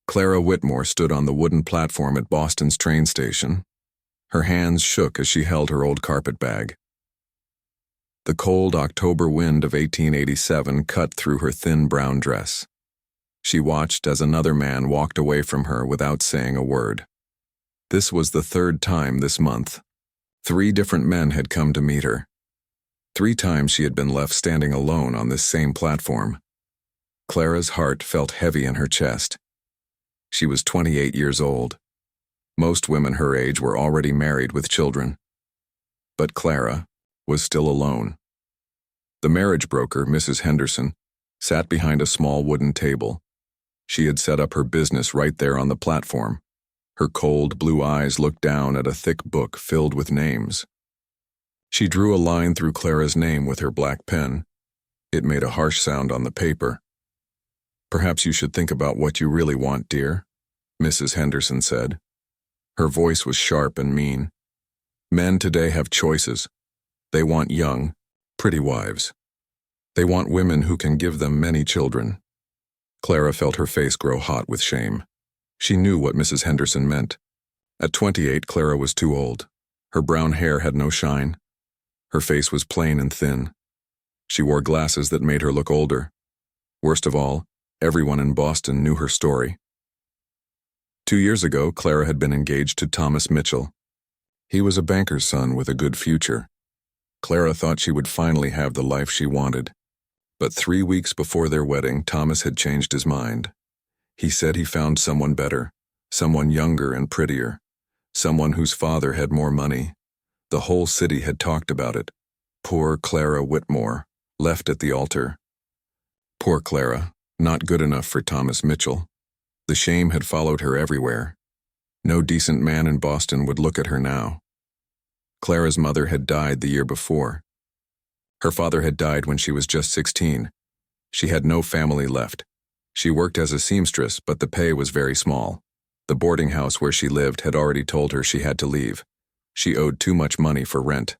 Clara Whitmore stood on the wooden platform at Boston's train station. Her hands shook as she held her old carpet bag. The cold October wind of 1887 cut through her thin brown dress. She watched as another man walked away from her without saying a word. This was the third time this month. 3 different men had come to meet her. 3 times she had been left standing alone on this same platform. Clara's heart felt heavy in her chest. She was 28 years old. Most women her age were already married with children. But Clara was still alone. The marriage broker, Mrs. Henderson, sat behind a small wooden table. She had set up her business right there on the platform. Her cold blue eyes looked down at a thick book filled with names. She drew a line through Clara's name with her black pen. It made a harsh sound on the paper. "Perhaps you should think about what you really want, dear," Mrs. Henderson said. Her voice was sharp and mean. "Men today have choices. They want young, pretty wives. They want women who can give them many children." Clara felt her face grow hot with shame. She knew what Mrs. Henderson meant. At 28, Clara was too old. Her brown hair had no shine. Her face was plain and thin. She wore glasses that made her look older. Worst of all, everyone in Boston knew her story. 2 years ago, Clara had been engaged to Thomas Mitchell. He was a banker's son with a good future. Clara thought she would finally have the life she wanted. But 3 weeks before their wedding, Thomas had changed his mind. He said he found someone better, someone younger and prettier, someone whose father had more money. The whole city had talked about it. Poor Clara Whitmore, left at the altar. Poor Clara, not good enough for Thomas Mitchell. The shame had followed her everywhere. No decent man in Boston would look at her now. Clara's mother had died the year before. Her father had died when she was just 16. She had no family left. She worked as a seamstress, but the pay was very small. The boarding house where she lived had already told her she had to leave. She owed too much money for rent.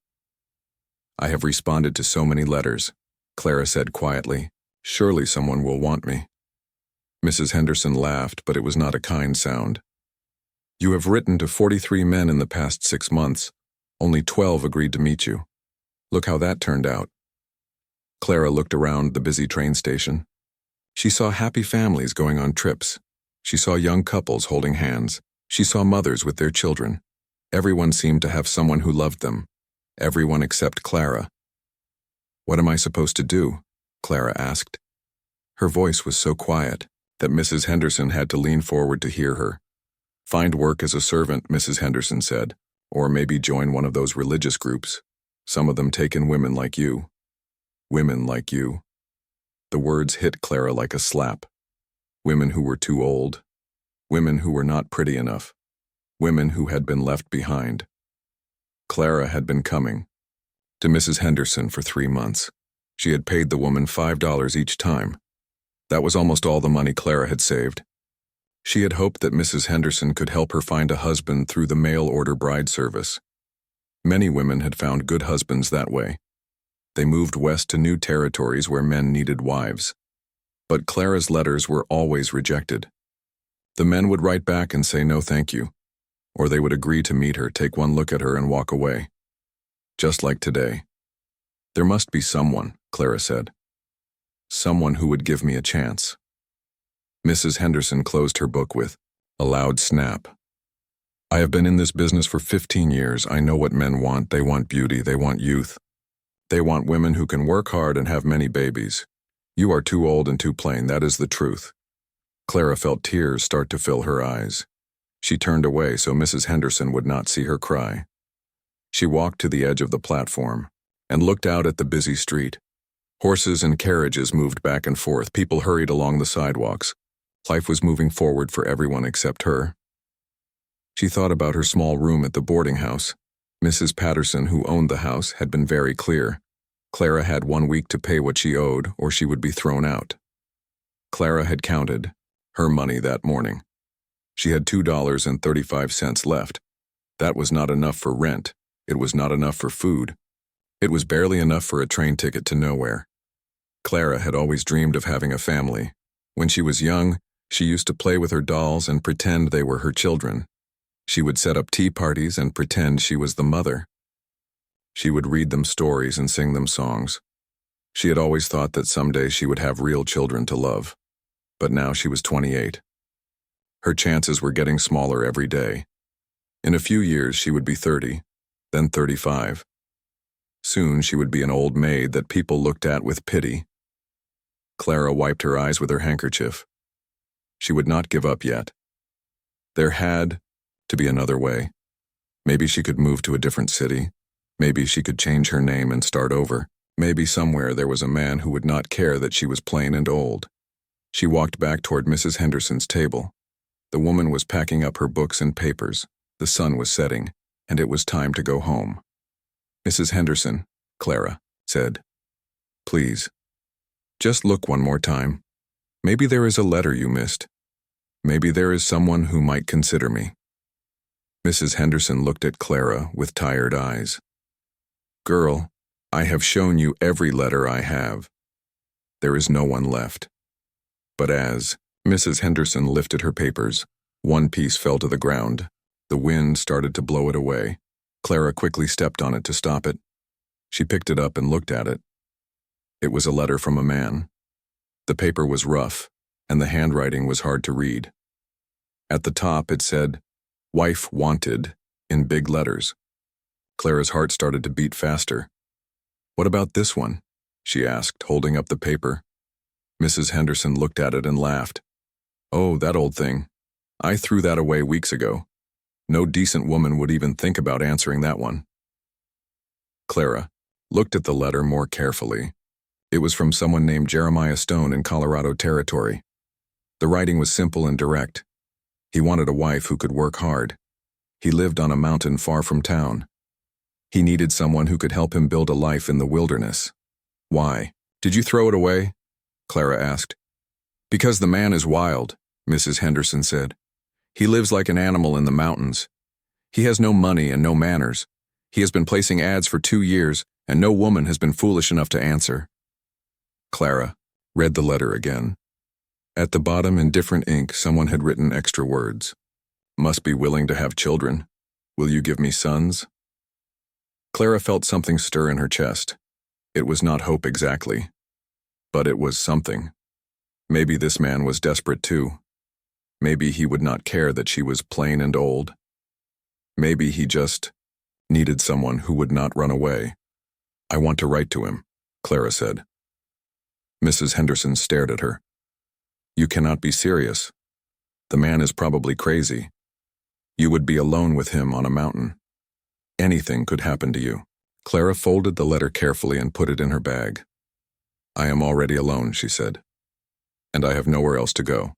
"I have responded to so many letters," Clara said quietly. "Surely someone will want me." Mrs. Henderson laughed, but it was not a kind sound. "You have written to 43 men in the past 6 months. Only 12 agreed to meet you. Look how that turned out." Clara looked around the busy train station. She saw happy families going on trips. She saw young couples holding hands. She saw mothers with their children. Everyone seemed to have someone who loved them. Everyone except Clara. "What am I supposed to do?" Clara asked. Her voice was so quiet that Mrs. Henderson had to lean forward to hear her. "Find work as a servant," Mrs. Henderson said, "or maybe join one of those religious groups. Some of them take in women like you." Women like you. The words hit Clara like a slap. Women who were too old. Women who were not pretty enough. Women who had been left behind. Clara had been coming to Mrs. Henderson for 3 months. She had paid the woman $5 each time. That was almost all the money Clara had saved. She had hoped that Mrs. Henderson could help her find a husband through the mail-order bride service. Many women had found good husbands that way. They moved west to new territories where men needed wives. But Clara's letters were always rejected. The men would write back and say no thank you, or they would agree to meet her, take one look at her, and walk away. Just like today. "There must be someone," Clara said. "Someone who would give me a chance." Mrs. Henderson closed her book with a loud snap. "I have been in this business for 15 years. I know what men want. They want beauty. They want youth. They want women who can work hard and have many babies. You are too old and too plain. That is the truth." Clara felt tears start to fill her eyes. She turned away so Mrs. Henderson would not see her cry. She walked to the edge of the platform and looked out at the busy street. Horses and carriages moved back and forth. People hurried along the sidewalks. Life was moving forward for everyone except her. She thought about her small room at the boarding house. Mrs. Patterson, who owned the house, had been very clear. Clara had 1 week to pay what she owed, or she would be thrown out. Clara had counted her money that morning. She had $2.35 left. That was not enough for rent. It was not enough for food. It was barely enough for a train ticket to nowhere. Clara had always dreamed of having a family. When she was young, She used to play with her dolls and pretend they were her children. She would set up tea parties and pretend she was the mother. She would read them stories and sing them songs. She had always thought that someday she would have real children to love. But now she was 28. Her chances were getting smaller every day. In a few years she would be 30, then 35. Soon she would be an old maid that people looked at with pity. Clara wiped her eyes with her handkerchief. She would not give up yet. There had to be another way. Maybe she could move to a different city. Maybe she could change her name and start over. Maybe somewhere there was a man who would not care that she was plain and old. She walked back toward Mrs. Henderson's table. The woman was packing up her books and papers. The sun was setting, and it was time to go home. "Mrs. Henderson," Clara said, "please, just look one more time. Maybe there is a letter you missed. Maybe there is someone who might consider me." Mrs. Henderson looked at Clara with tired eyes. "Girl, I have shown you every letter I have. There is no one left." But as Mrs. Henderson lifted her papers, one piece fell to the ground. The wind started to blow it away. Clara quickly stepped on it to stop it. She picked it up and looked at it. It was a letter from a man. The paper was rough, and the handwriting was hard to read. At the top it said, "Wife wanted," in big letters. Clara's heart started to beat faster. "What about this one?" she asked, holding up the paper. Mrs. Henderson looked at it and laughed. "Oh, that old thing. I threw that away weeks ago. No decent woman would even think about answering that one." Clara looked at the letter more carefully. It was from someone named Jeremiah Stone in Colorado Territory. The writing was simple and direct. He wanted a wife who could work hard. He lived on a mountain far from town. He needed someone who could help him build a life in the wilderness. "Why? Did you throw it away?" Clara asked. "Because the man is wild," Mrs. Henderson said. "He lives like an animal in the mountains. He has no money and no manners. He has been placing ads for 2 years, and no woman has been foolish enough to answer." Clara read the letter again. At the bottom, in different ink, someone had written extra words. "Must be willing to have children. Will you give me sons?" Clara felt something stir in her chest. It was not hope exactly, but it was something. Maybe this man was desperate too. Maybe he would not care that she was plain and old. Maybe he just needed someone who would not run away. "I want to write to him," Clara said. Mrs. Henderson stared at her. "You cannot be serious. The man is probably crazy. You would be alone with him on a mountain. Anything could happen to you." Clara folded the letter carefully and put it in her bag. "I am already alone," she said, "and I have nowhere else to go."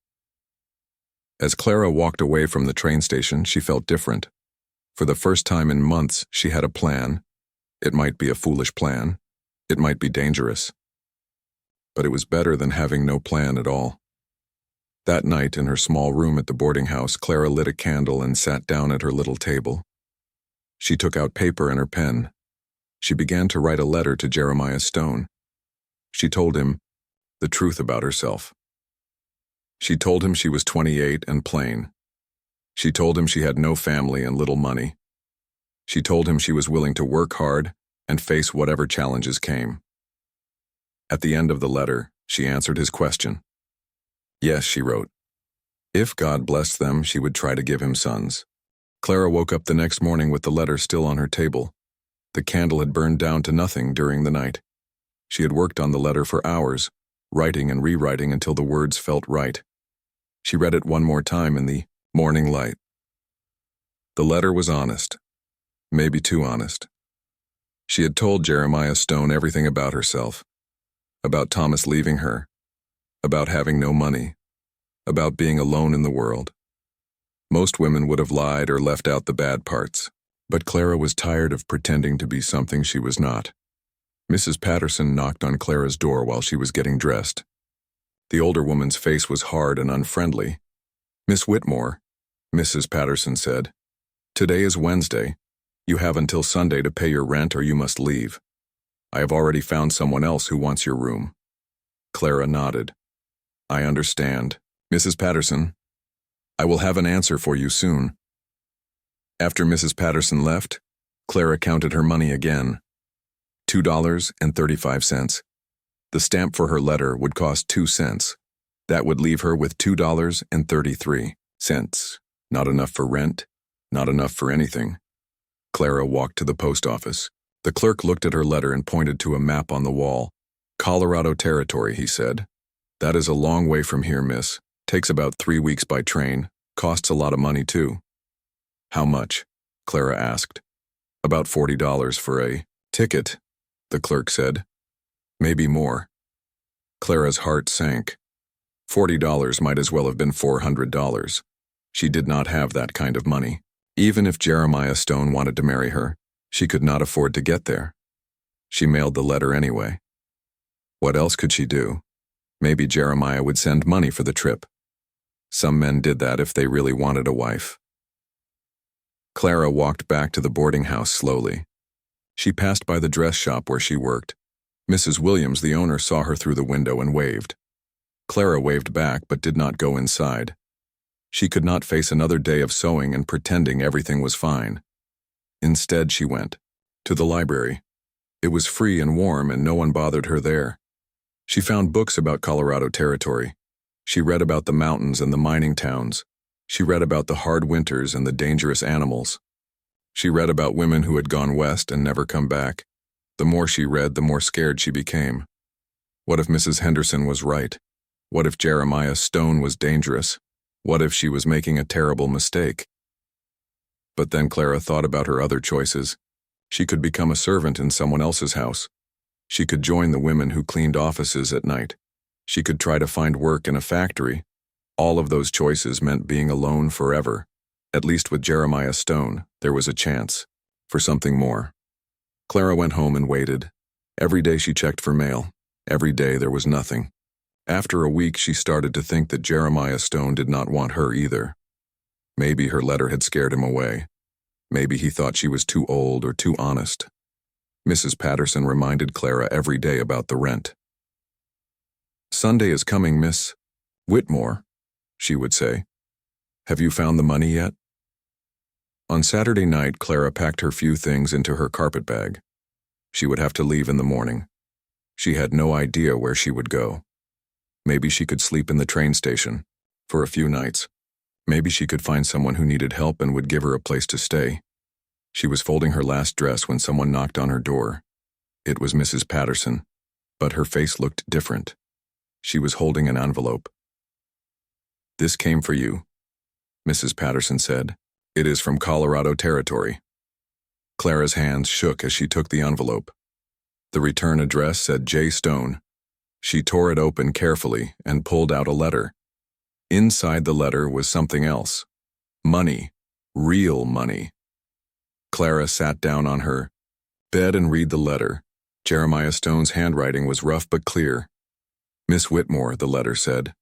As Clara walked away from the train station, she felt different. For the first time in months, she had a plan. It might be a foolish plan. It might be dangerous. But it was better than having no plan at all. That night, in her small room at the boarding house, Clara lit a candle and sat down at her little table. She took out paper and her pen. She began to write a letter to Jeremiah Stone. She told him the truth about herself. She told him she was 28 and plain. She told him she had no family and little money. She told him she was willing to work hard and face whatever challenges came. At the end of the letter, she answered his question. Yes, she wrote. If God blessed them, she would try to give him sons. Clara woke up the next morning with the letter still on her table. The candle had burned down to nothing during the night. She had worked on the letter for hours, writing and rewriting until the words felt right. She read it one more time in the morning light. The letter was honest, maybe too honest. She had told Jeremiah Stone everything about herself, about Thomas leaving her, about having no money, about being alone in the world. Most women would have lied or left out the bad parts, but Clara was tired of pretending to be something she was not. Mrs. Patterson knocked on Clara's door while she was getting dressed. The older woman's face was hard and unfriendly. Miss Whitmore, Mrs. Patterson said, today is Wednesday. You have until Sunday to pay your rent or you must leave. I have already found someone else who wants your room. Clara nodded. I understand, Mrs. Patterson, I will have an answer for you soon. After Mrs. Patterson left, Clara counted her money again. $2.35. The stamp for her letter would cost 2 cents. That would leave her with $2.33. Not enough for rent, not enough for anything. Clara walked to the post office. The clerk looked at her letter and pointed to a map on the wall. Colorado Territory, he said. That is a long way from here, miss. Takes about 3 weeks by train. Costs a lot of money, too. How much? Clara asked. About $40 for a ticket, the clerk said. Maybe more. Clara's heart sank. $40 might as well have been $400. She did not have that kind of money. Even if Jeremiah Stone wanted to marry her, she could not afford to get there. She mailed the letter anyway. What else could she do? Maybe Jeremiah would send money for the trip. Some men did that if they really wanted a wife. Clara walked back to the boarding house slowly. She passed by the dress shop where she worked. Mrs. Williams, the owner, saw her through the window and waved. Clara waved back but did not go inside. She could not face another day of sewing and pretending everything was fine. Instead, she went to the library. It was free and warm and no one bothered her there. She found books about Colorado Territory. She read about the mountains and the mining towns. She read about the hard winters and the dangerous animals. She read about women who had gone west and never come back. The more she read, the more scared she became. What if Mrs. Henderson was right? What if Jeremiah Stone was dangerous? What if she was making a terrible mistake? But then Clara thought about her other choices. She could become a servant in someone else's house. She could join the women who cleaned offices at night. She could try to find work in a factory. All of those choices meant being alone forever. At least with Jeremiah Stone, there was a chance for something more. Clara went home and waited. Every day she checked for mail. Every day there was nothing. After a week, she started to think that Jeremiah Stone did not want her either. Maybe her letter had scared him away. Maybe he thought she was too old or too honest. Mrs. Patterson reminded Clara every day about the rent. "Sunday is coming, Miss Whitmore," she would say. "Have you found the money yet?" On Saturday night, Clara packed her few things into her carpet bag. She would have to leave in the morning. She had no idea where she would go. Maybe she could sleep in the train station for a few nights. Maybe she could find someone who needed help and would give her a place to stay. She was folding her last dress when someone knocked on her door. It was Mrs. Patterson, but her face looked different. She was holding an envelope. "This came for you," Mrs. Patterson said. "It is from Colorado Territory." Clara's hands shook as she took the envelope. The return address said J. Stone. She tore it open carefully and pulled out a letter. Inside the letter was something else. Money. Real money. Clara sat down on her bed and read the letter. Jeremiah Stone's handwriting was rough but clear. "Miss Whitmore," the letter said.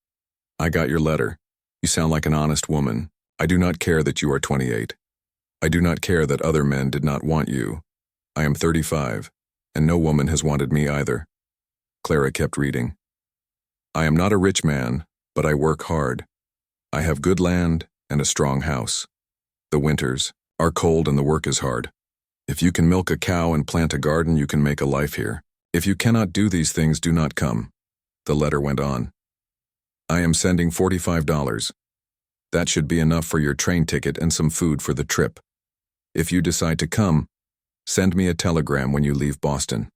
"I got your letter. You sound like an honest woman. I do not care that you are 28. I do not care that other men did not want you. I am 35, and no woman has wanted me either." Clara kept reading. "I am not a rich man, but I work hard. I have good land and a strong house. The winters are cold and the work is hard. If you can milk a cow and plant a garden, you can make a life here. If you cannot do these things, do not come." The letter went on. "I am sending $45. That should be enough for your train ticket and some food for the trip. If you decide to come, send me a telegram when you leave Boston.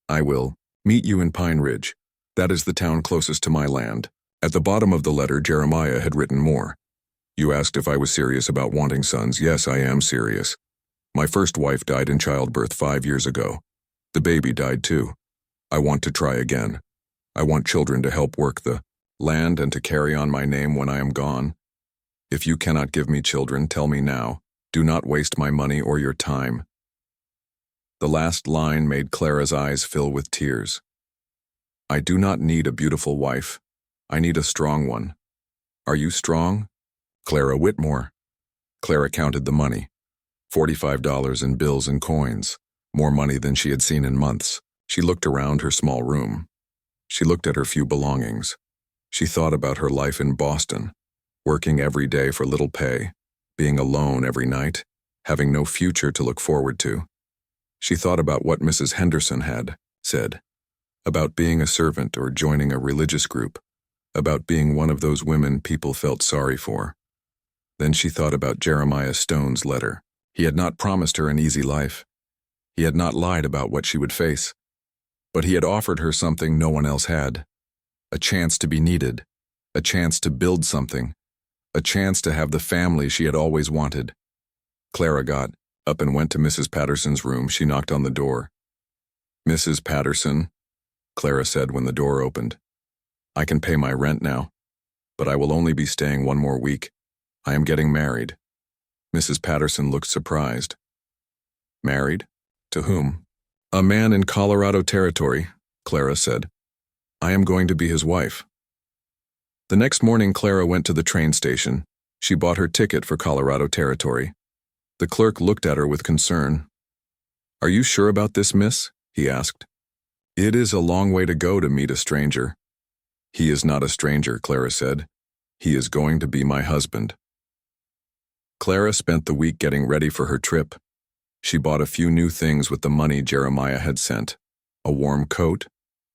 I will meet you in Pine Ridge. That is the town closest to my land." At the bottom of the letter, Jeremiah had written more. "You asked if I was serious about wanting sons. Yes, I am serious. My first wife died in childbirth 5 years ago. The baby died too. I want to try again. I want children to help work the land and to carry on my name when I am gone. If you cannot give me children, tell me now. Do not waste my money or your time." The last line made Clara's eyes fill with tears. "I do not need a beautiful wife. I need a strong one. Are you strong?" "Clara Whitmore." Clara counted the money. $45 in bills and coins. More money than she had seen in months. She looked around her small room. She looked at her few belongings. She thought about her life in Boston, working every day for little pay, being alone every night, having no future to look forward to. She thought about what Mrs. Henderson had said, about being a servant or joining a religious group, about being one of those women people felt sorry for. Then she thought about Jeremiah Stone's letter. He had not promised her an easy life. He had not lied about what she would face. But he had offered her something no one else had. A chance to be needed. A chance to build something. A chance to have the family she had always wanted. Clara got up and went to Mrs. Patterson's room. She knocked on the door. "Mrs. Patterson," Clara said when the door opened. "I can pay my rent now, but I will only be staying 1 more week. I am getting married." Mrs. Patterson looked surprised. "Married? To whom?" "A man in Colorado Territory," Clara said. "I am going to be his wife." The next morning, Clara went to the train station. She bought her ticket for Colorado Territory. The clerk looked at her with concern. "Are you sure about this, miss?" he asked. "It is a long way to go to meet a stranger." "He is not a stranger," Clara said. "He is going to be my husband." Clara spent the week getting ready for her trip. She bought a few new things with the money Jeremiah had sent. A warm coat,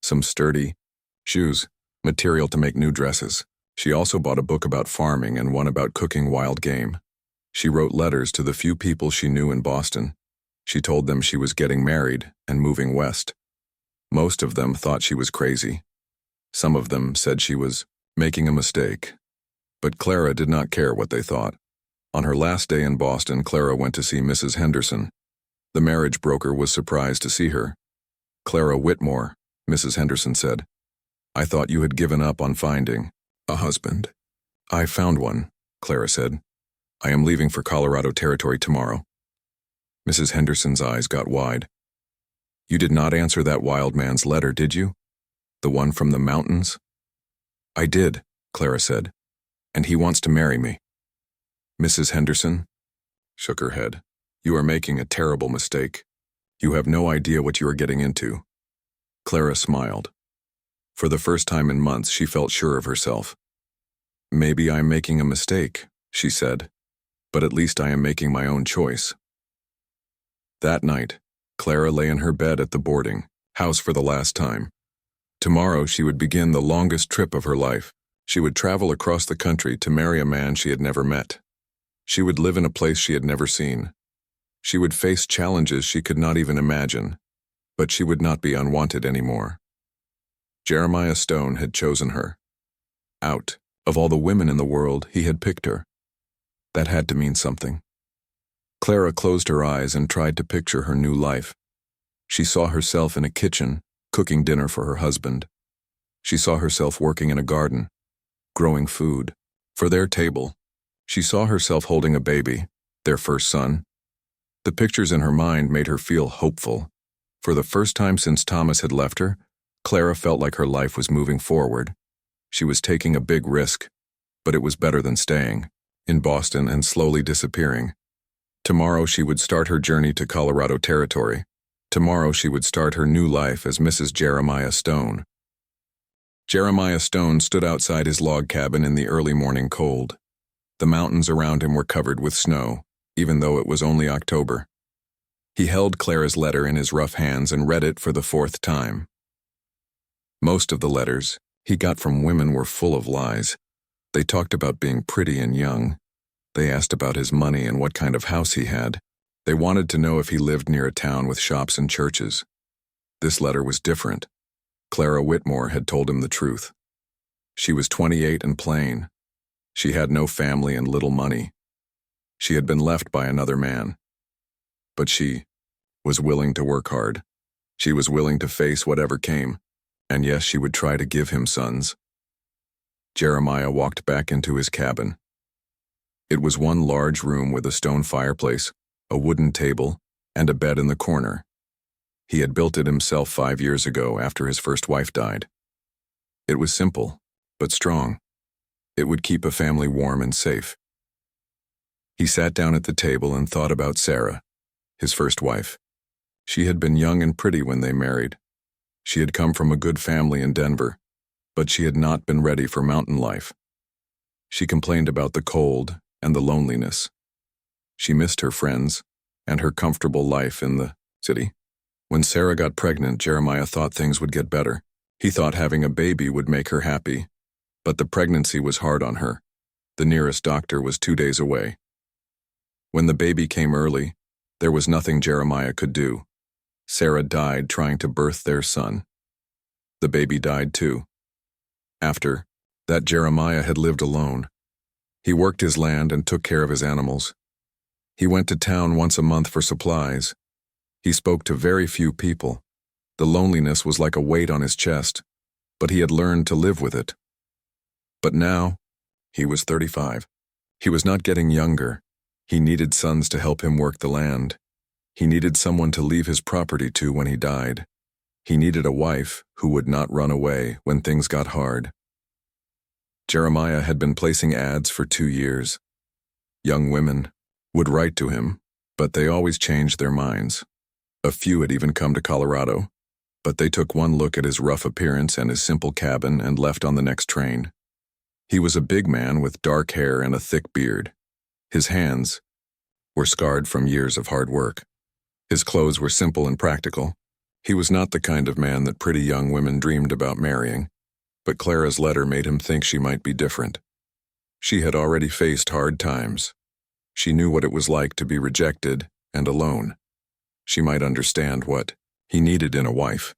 some sturdy shoes, material to make new dresses. She also bought a book about farming and one about cooking wild game. She wrote letters to the few people she knew in Boston. She told them she was getting married and moving west. Most of them thought she was crazy. Some of them said she was making a mistake. But Clara did not care what they thought. On her last day in Boston, Clara went to see Mrs. Henderson. The marriage broker was surprised to see her. "Clara Whitmore," Mrs. Henderson said. "I thought you had given up on finding a husband." "I found one," Clara said. "I am leaving for Colorado Territory tomorrow." Mrs. Henderson's eyes got wide. "You did not answer that wild man's letter, did you? The one from the mountains?" "I did," Clara said. "And he wants to marry me." Mrs. Henderson shook her head. "You are making a terrible mistake. You have no idea what you are getting into." Clara smiled. For the first time in months, she felt sure of herself. "Maybe I am making a mistake," she said, "but at least I am making my own choice." That night, Clara lay in her bed at the boarding house for the last time. Tomorrow she would begin the longest trip of her life. She would travel across the country to marry a man she had never met. She would live in a place she had never seen. She would face challenges she could not even imagine, but she would not be unwanted anymore. Jeremiah Stone had chosen her. Out of all the women in the world, he had picked her. That had to mean something. Clara closed her eyes and tried to picture her new life. She saw herself in a kitchen, cooking dinner for her husband. She saw herself working in a garden, growing food for their table. She saw herself holding a baby, their first son. The pictures in her mind made her feel hopeful. For the first time since Thomas had left her, Clara felt like her life was moving forward. She was taking a big risk, but it was better than staying in Boston and slowly disappearing. Tomorrow she would start her journey to Colorado Territory. Tomorrow she would start her new life as Mrs. Jeremiah Stone. Jeremiah Stone stood outside his log cabin in the early morning cold. The mountains around him were covered with snow, even though it was only October. He held Clara's letter in his rough hands and read it for the 4th time. Most of the letters he got from women were full of lies. They talked about being pretty and young. They asked about his money and what kind of house he had. They wanted to know if he lived near a town with shops and churches. This letter was different. Clara Whitmore had told him the truth. She was 28 and plain. She had no family and little money. She had been left by another man. But she was willing to work hard. She was willing to face whatever came. And yes, she would try to give him sons. Jeremiah walked back into his cabin. It was one large room with a stone fireplace, a wooden table, and a bed in the corner. He had built it himself 5 years ago after his first wife died. It was simple, but strong. It would keep a family warm and safe. He sat down at the table and thought about Sarah, his first wife. She had been young and pretty when they married. She had come from a good family in Denver. But she had not been ready for mountain life. She complained about the cold and the loneliness. She missed her friends and her comfortable life in the city. When Sarah got pregnant, Jeremiah thought things would get better. He thought having a baby would make her happy. But the pregnancy was hard on her. The nearest doctor was 2 days away. When the baby came early, there was nothing Jeremiah could do. Sarah died trying to birth their son. The baby died too. After that, Jeremiah had lived alone. He worked his land and took care of his animals. He went to town once a month for supplies. He spoke to very few people. The loneliness was like a weight on his chest, but he had learned to live with it. But now, he was 35. He was not getting younger. He needed sons to help him work the land. He needed someone to leave his property to when he died. He needed a wife who would not run away when things got hard. Jeremiah had been placing ads for 2 years. Young women would write to him, but they always changed their minds. A few had even come to Colorado, but they took one look at his rough appearance and his simple cabin and left on the next train. He was a big man with dark hair and a thick beard. His hands were scarred from years of hard work. His clothes were simple and practical. He was not the kind of man that pretty young women dreamed about marrying, but Clara's letter made him think she might be different. She had already faced hard times. She knew what it was like to be rejected and alone. She might understand what he needed in a wife.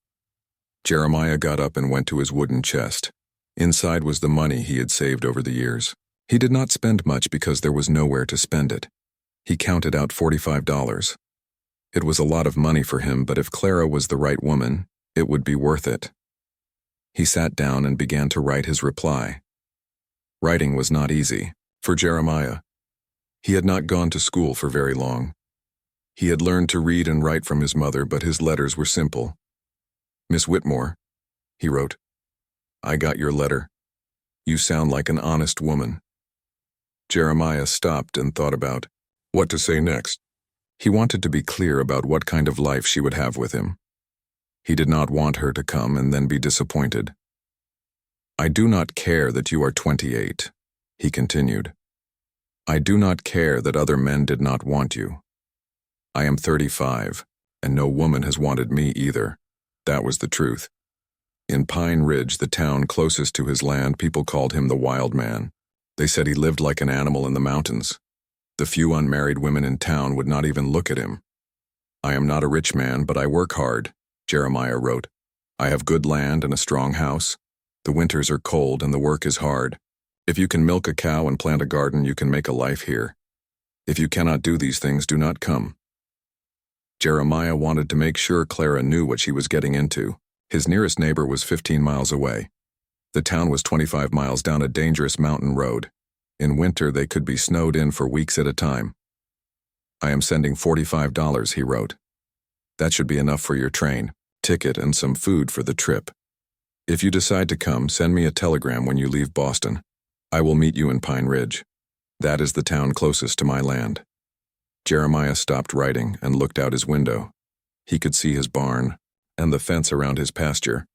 Jeremiah got up and went to his wooden chest. Inside was the money he had saved over the years. He did not spend much because there was nowhere to spend it. He counted out $45. It was a lot of money for him, but if Clara was the right woman, it would be worth it. He sat down and began to write his reply. Writing was not easy for Jeremiah. He had not gone to school for very long. He had learned to read and write from his mother, but his letters were simple. "Miss Whitmore," he wrote, "I got your letter. You sound like an honest woman." Jeremiah stopped and thought about what to say next. He wanted to be clear about what kind of life she would have with him. He did not want her to come and then be disappointed. "I do not care that you are 28, he continued. "I do not care that other men did not want you. I am 35, and no woman has wanted me either." That was the truth. In Pine Ridge, the town closest to his land, people called him the wild man. They said he lived like an animal in the mountains. The few unmarried women in town would not even look at him. "I am not a rich man, but I work hard," Jeremiah wrote. "I have good land and a strong house. The winters are cold and the work is hard. If you can milk a cow and plant a garden, you can make a life here. If you cannot do these things, do not come." Jeremiah wanted to make sure Clara knew what she was getting into. His nearest neighbor was 15 miles away. The town was 25 miles down a dangerous mountain road. In winter, they could be snowed in for weeks at a time. "I am sending $45, he wrote. "That should be enough for your train, ticket, and some food for the trip. If you decide to come, send me a telegram when you leave Boston. I will meet you in Pine Ridge. That is the town closest to my land." Jeremiah stopped writing and looked out his window. He could see his barn and the fence around his pasture.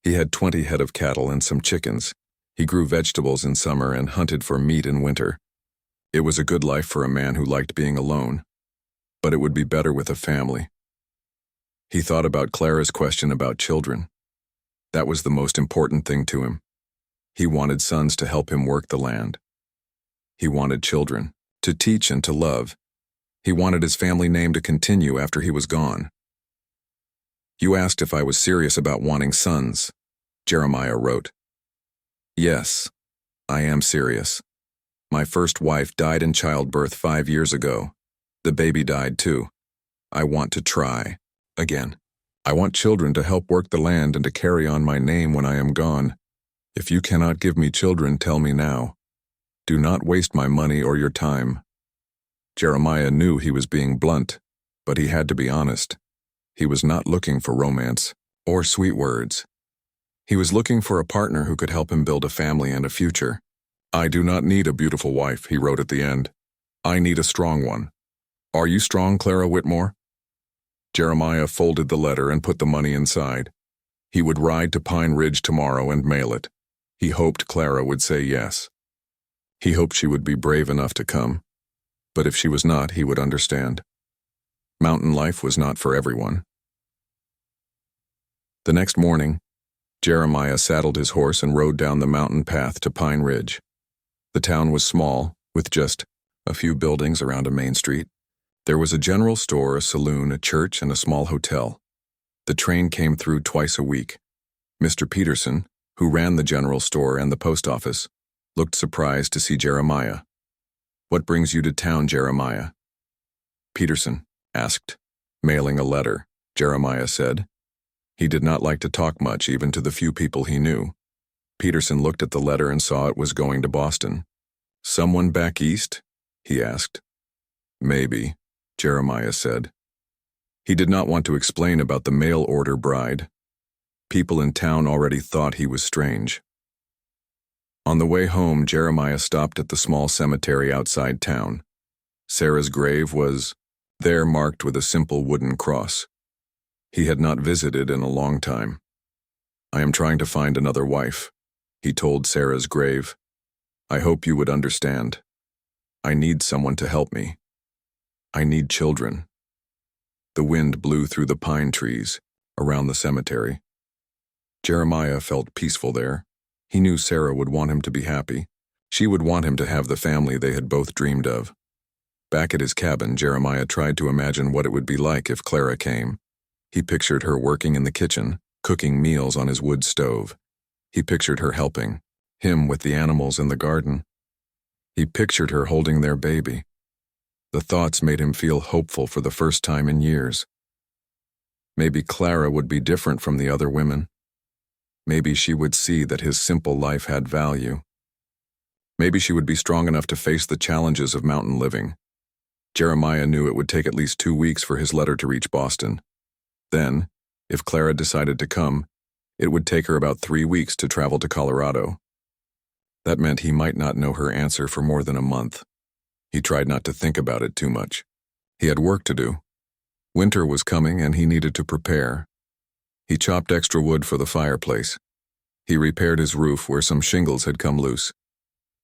He had 20 head of cattle and some chickens. He grew vegetables in summer and hunted for meat in winter. It was a good life for a man who liked being alone, but it would be better with a family. He thought about Clara's question about children. That was the most important thing to him. He wanted sons to help him work the land. He wanted children to teach and to love. He wanted his family name to continue after he was gone. "You asked if I was serious about wanting sons," Jeremiah wrote. "Yes, I am serious. My first wife died in childbirth 5 years ago. The baby died too. I want to try again. I want children to help work the land and to carry on my name when I am gone. If you cannot give me children, tell me now. Do not waste my money or your time." Jeremiah knew he was being blunt, but he had to be honest. He was not looking for romance or sweet words. He was looking for a partner who could help him build a family and a future. "I do not need a beautiful wife," he wrote at the end. "I need a strong one. Are you strong, Clara Whitmore?" Jeremiah folded the letter and put the money inside. He would ride to Pine Ridge tomorrow and mail it. He hoped Clara would say yes. He hoped she would be brave enough to come, but if she was not, he would understand. Mountain life was not for everyone. The next morning, Jeremiah saddled his horse and rode down the mountain path to Pine Ridge. The town was small, with just a few buildings around a main street. There was a general store, a saloon, a church, and a small hotel. The train came through twice a week. Mr. Peterson, who ran the general store and the post office, looked surprised to see Jeremiah. "What brings you to town, Jeremiah?" Peterson asked. "Mailing a letter," Jeremiah said. He did not like to talk much, even to the few people he knew. Peterson looked at the letter and saw it was going to Boston. "Someone back east?" he asked. "Maybe," Jeremiah said. He did not want to explain about the mail order bride. People in town already thought he was strange. On the way home, Jeremiah stopped at the small cemetery outside town. Sarah's grave was there, marked with a simple wooden cross. He had not visited in a long time. "I am trying to find another wife," he told Sarah's grave. "I hope you would understand. I need someone to help me. I need children." The wind blew through the pine trees around the cemetery. Jeremiah felt peaceful there. He knew Sarah would want him to be happy. She would want him to have the family they had both dreamed of. Back at his cabin, Jeremiah tried to imagine what it would be like if Clara came. He pictured her working in the kitchen, cooking meals on his wood stove. He pictured her helping him with the animals in the garden. He pictured her holding their baby. The thoughts made him feel hopeful for the first time in years. Maybe Clara would be different from the other women. Maybe she would see that his simple life had value. Maybe she would be strong enough to face the challenges of mountain living. Jeremiah knew it would take at least 2 weeks for his letter to reach Boston. Then, if Clara decided to come, it would take her about 3 weeks to travel to Colorado. That meant he might not know her answer for more than a month. He tried not to think about it too much. He had work to do. Winter was coming and he needed to prepare. He chopped extra wood for the fireplace. He repaired his roof where some shingles had come loose.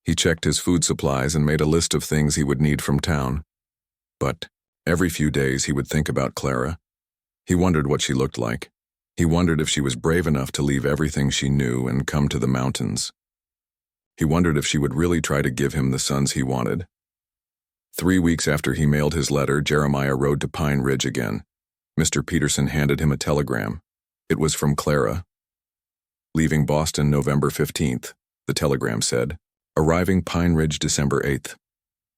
He checked his food supplies and made a list of things he would need from town. But every few days he would think about Clara. He wondered what she looked like. He wondered if she was brave enough to leave everything she knew and come to the mountains. He wondered if she would really try to give him the sons he wanted. 3 weeks after he mailed his letter, Jeremiah rode to Pine Ridge again. Mr. Peterson handed him a telegram. It was from Clara. "Leaving Boston November 15th, the telegram said. "Arriving Pine Ridge December 8th.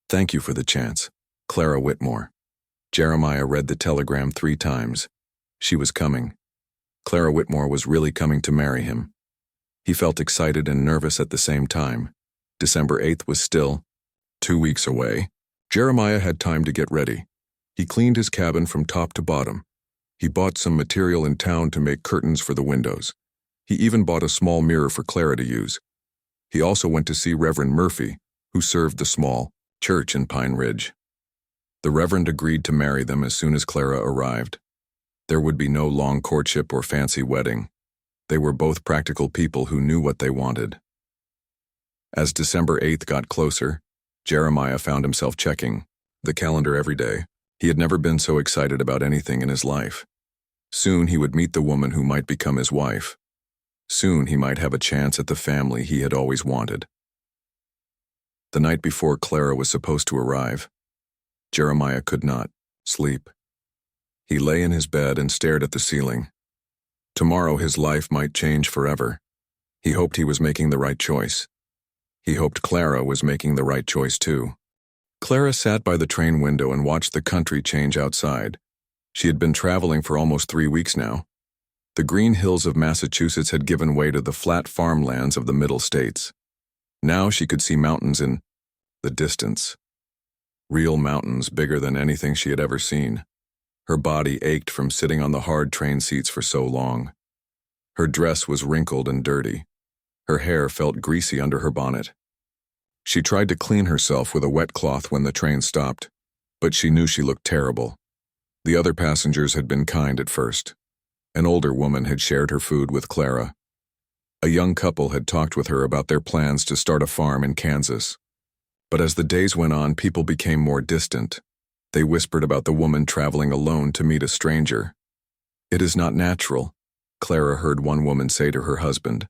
Thank you for the chance. Clara Whitmore." Jeremiah read the telegram 3 times. She was coming. Clara Whitmore was really coming to marry him. He felt excited and nervous at the same time. December 8th was still 2 weeks away. Jeremiah had time to get ready. He cleaned his cabin from top to bottom. He bought some material in town to make curtains for the windows. He even bought a small mirror for Clara to use. He also went to see Reverend Murphy, who served the small church in Pine Ridge. The Reverend agreed to marry them as soon as Clara arrived. There would be no long courtship or fancy wedding. They were both practical people who knew what they wanted. As December 8th got closer, Jeremiah found himself checking the calendar every day. He had never been so excited about anything in his life. Soon he would meet the woman who might become his wife. Soon he might have a chance at the family he had always wanted. The night before Clara was supposed to arrive, Jeremiah could not sleep. He lay in his bed and stared at the ceiling. Tomorrow his life might change forever. He hoped he was making the right choice. He hoped Clara was making the right choice too. Clara sat by the train window and watched the country change outside. She had been traveling for almost 3 weeks now. The green hills of Massachusetts had given way to the flat farmlands of the Middle States. Now she could see mountains in the distance. Real mountains bigger than anything she had ever seen. Her body ached from sitting on the hard train seats for so long. Her dress was wrinkled and dirty. Her hair felt greasy under her bonnet. She tried to clean herself with a wet cloth when the train stopped, but she knew she looked terrible. The other passengers had been kind at first. An older woman had shared her food with Clara. A young couple had talked with her about their plans to start a farm in Kansas. But as the days went on, people became more distant. They whispered about the woman traveling alone to meet a stranger. "It is not natural," Clara heard one woman say to her husband.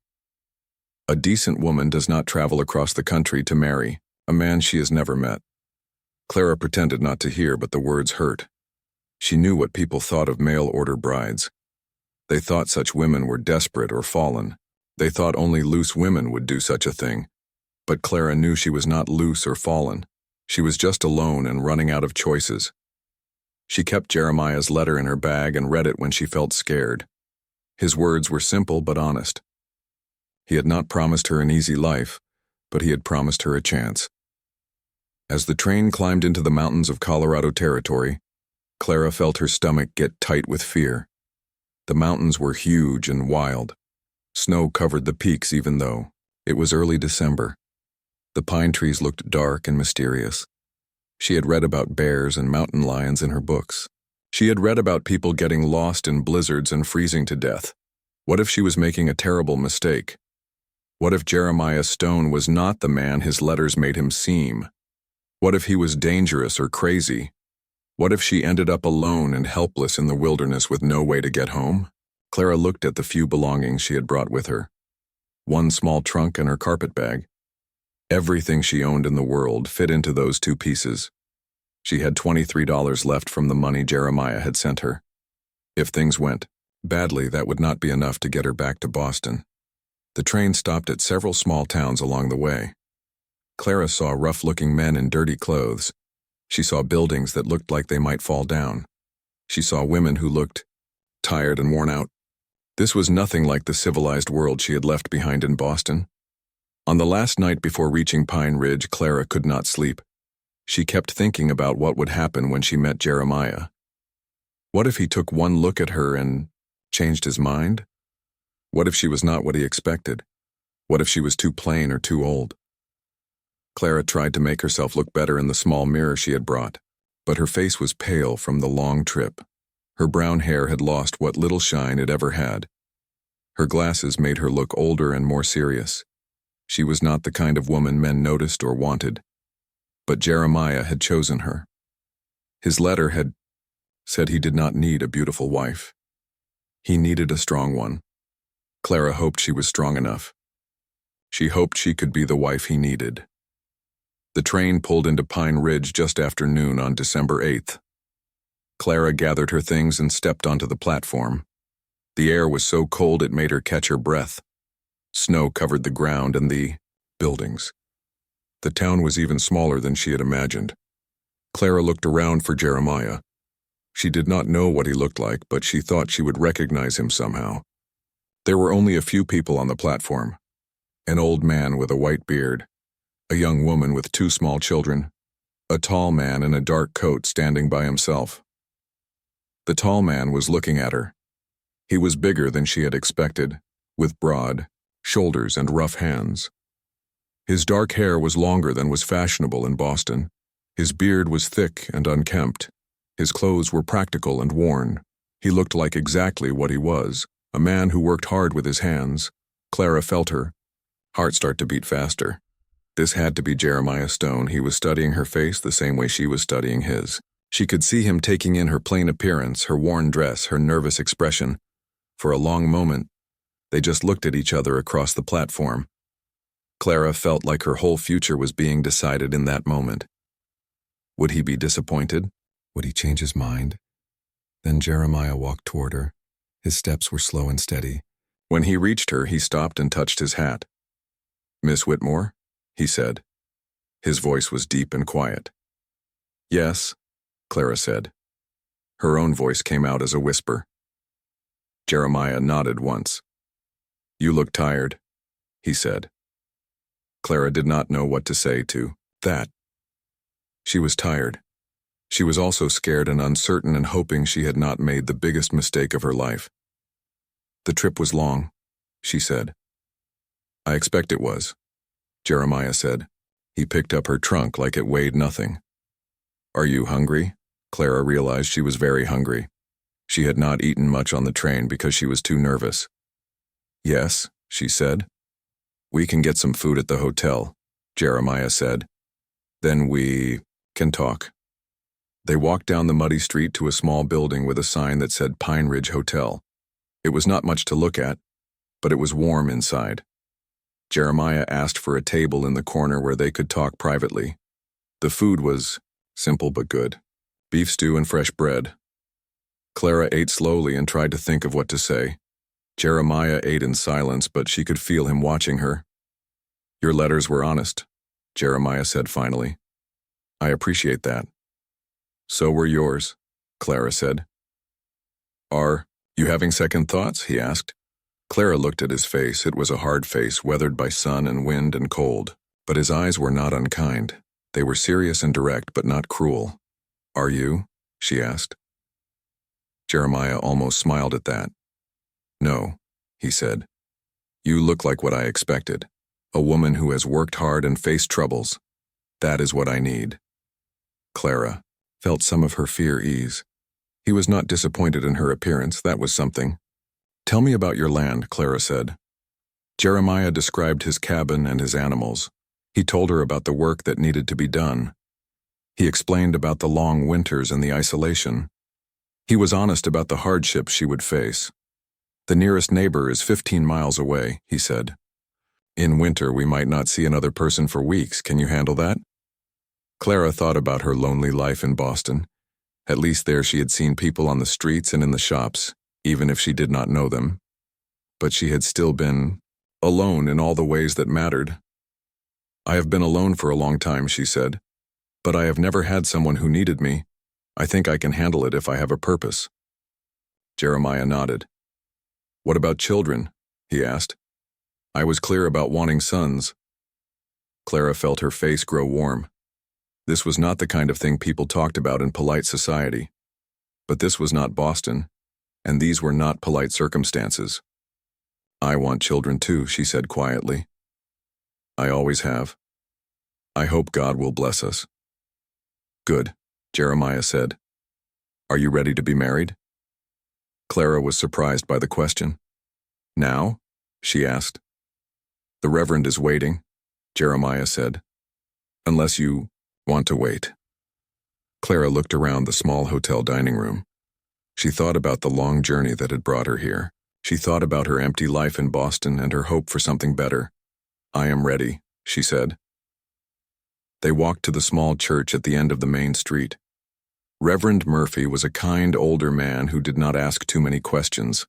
"A decent woman does not travel across the country to marry a man she has never met." Clara pretended not to hear, but the words hurt. She knew what people thought of mail-order brides. They thought such women were desperate or fallen. They thought only loose women would do such a thing. But Clara knew she was not loose or fallen. She was just alone and running out of choices. She kept Jeremiah's letter in her bag and read it when she felt scared. His words were simple but honest. He had not promised her an easy life, but he had promised her a chance. As the train climbed into the mountains of Colorado Territory, Clara felt her stomach get tight with fear. The mountains were huge and wild. Snow covered the peaks even though it was early December. The pine trees looked dark and mysterious. She had read about bears and mountain lions in her books. She had read about people getting lost in blizzards and freezing to death. What if she was making a terrible mistake? What if Jeremiah Stone was not the man his letters made him seem? What if he was dangerous or crazy? What if she ended up alone and helpless in the wilderness with no way to get home? Clara looked at the few belongings she had brought with her. One small trunk and her carpet bag. Everything she owned in the world fit into those two pieces. She had $23 left from the money Jeremiah had sent her. If things went badly, that would not be enough to get her back to Boston. The train stopped at several small towns along the way. Clara saw rough-looking men in dirty clothes. She saw buildings that looked like they might fall down. She saw women who looked tired and worn out. This was nothing like the civilized world she had left behind in Boston. On the last night before reaching Pine Ridge, Clara could not sleep. She kept thinking about what would happen when she met Jeremiah. What if he took one look at her and changed his mind? What if she was not what he expected? What if she was too plain or too old? Clara tried to make herself look better in the small mirror she had brought, but her face was pale from the long trip. Her brown hair had lost what little shine it ever had. Her glasses made her look older and more serious. She was not the kind of woman men noticed or wanted. But Jeremiah had chosen her. His letter had said he did not need a beautiful wife. He needed a strong one. Clara hoped she was strong enough. She hoped she could be the wife he needed. The train pulled into Pine Ridge just after noon on December 8th. Clara gathered her things and stepped onto the platform. The air was so cold it made her catch her breath. Snow covered the ground and the buildings. The town was even smaller than she had imagined. Clara looked around for Jeremiah. She did not know what he looked like, but she thought she would recognize him somehow. There were only a few people on the platform. An old man with a white beard, a young woman with two small children, a tall man in a dark coat standing by himself. The tall man was looking at her. He was bigger than she had expected, with broad shoulders and rough hands. His dark hair was longer than was fashionable in Boston. His beard was thick and unkempt. His clothes were practical and worn. He looked like exactly what he was, a man who worked hard with his hands. Clara felt her heart start to beat faster. This had to be Jeremiah Stone. He was studying her face the same way she was studying his. She could see him taking in her plain appearance, her worn dress, her nervous expression. For a long moment, they just looked at each other across the platform. Clara felt like her whole future was being decided in that moment. Would he be disappointed? Would he change his mind? Then Jeremiah walked toward her. His steps were slow and steady. When he reached her, he stopped and touched his hat. "Miss Whitmore?" he said. His voice was deep and quiet. "Yes," Clara said. Her own voice came out as a whisper. Jeremiah nodded once. "You look tired," he said. Clara did not know what to say to that. She was tired. She was also scared and uncertain and hoping she had not made the biggest mistake of her life. "The trip was long," she said. "I expect it was," Jeremiah said. He picked up her trunk like it weighed nothing. "Are you hungry?" Clara realized she was very hungry. She had not eaten much on the train because she was too nervous. "Yes," she said. "We can get some food at the hotel," Jeremiah said. "Then we can talk." They walked down the muddy street to a small building with a sign that said Pine Ridge Hotel. It was not much to look at, but it was warm inside. Jeremiah asked for a table in the corner where they could talk privately. The food was simple but good. Beef stew and fresh bread. Clara ate slowly and tried to think of what to say. Jeremiah ate in silence, but she could feel him watching her. "Your letters were honest," Jeremiah said finally. "I appreciate that." "So were yours," Clara said. "Are you having second thoughts?" he asked. Clara looked at his face. It was a hard face, weathered by sun and wind and cold, but his eyes were not unkind. They were serious and direct, but not cruel. "Are you?" she asked. Jeremiah almost smiled at that. "No," he said. "You look like what I expected. A woman who has worked hard and faced troubles. That is what I need." Clara felt some of her fear ease. He was not disappointed in her appearance, that was something. "Tell me about your land," Clara said. Jeremiah described his cabin and his animals. He told her about the work that needed to be done. He explained about the long winters and the isolation. He was honest about the hardships she would face. "The nearest neighbor is 15 miles away," he said. "In winter, we might not see another person for weeks. Can you handle that?" Clara thought about her lonely life in Boston. At least there she had seen people on the streets and in the shops, even if she did not know them. But she had still been alone in all the ways that mattered. "I have been alone for a long time," she said. "But I have never had someone who needed me. I think I can handle it if I have a purpose." Jeremiah nodded. "What about children?" he asked. "I was clear about wanting sons." Clara felt her face grow warm. This was not the kind of thing people talked about in polite society. But this was not Boston, and these were not polite circumstances. "I want children too," she said quietly. "I always have. I hope God will bless us." "Good," Jeremiah said. "Are you ready to be married?" Clara was surprised by the question. "Now?" she asked. "The Reverend is waiting," Jeremiah said. "Unless you want to wait." Clara looked around the small hotel dining room. She thought about the long journey that had brought her here. She thought about her empty life in Boston and her hope for something better. "I am ready," she said. They walked to the small church at the end of the main street. Reverend Murphy was a kind older man who did not ask too many questions.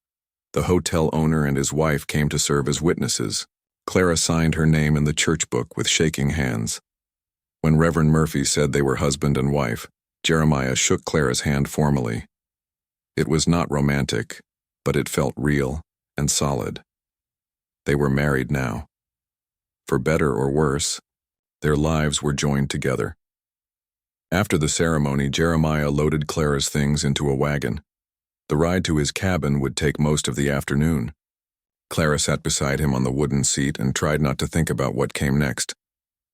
The hotel owner and his wife came to serve as witnesses. Clara signed her name in the church book with shaking hands. When Reverend Murphy said they were husband and wife, Jeremiah shook Clara's hand formally. It was not romantic, but it felt real and solid. They were married now. For better or worse, their lives were joined together. After the ceremony, Jeremiah loaded Clara's things into a wagon. The ride to his cabin would take most of the afternoon. Clara sat beside him on the wooden seat and tried not to think about what came next.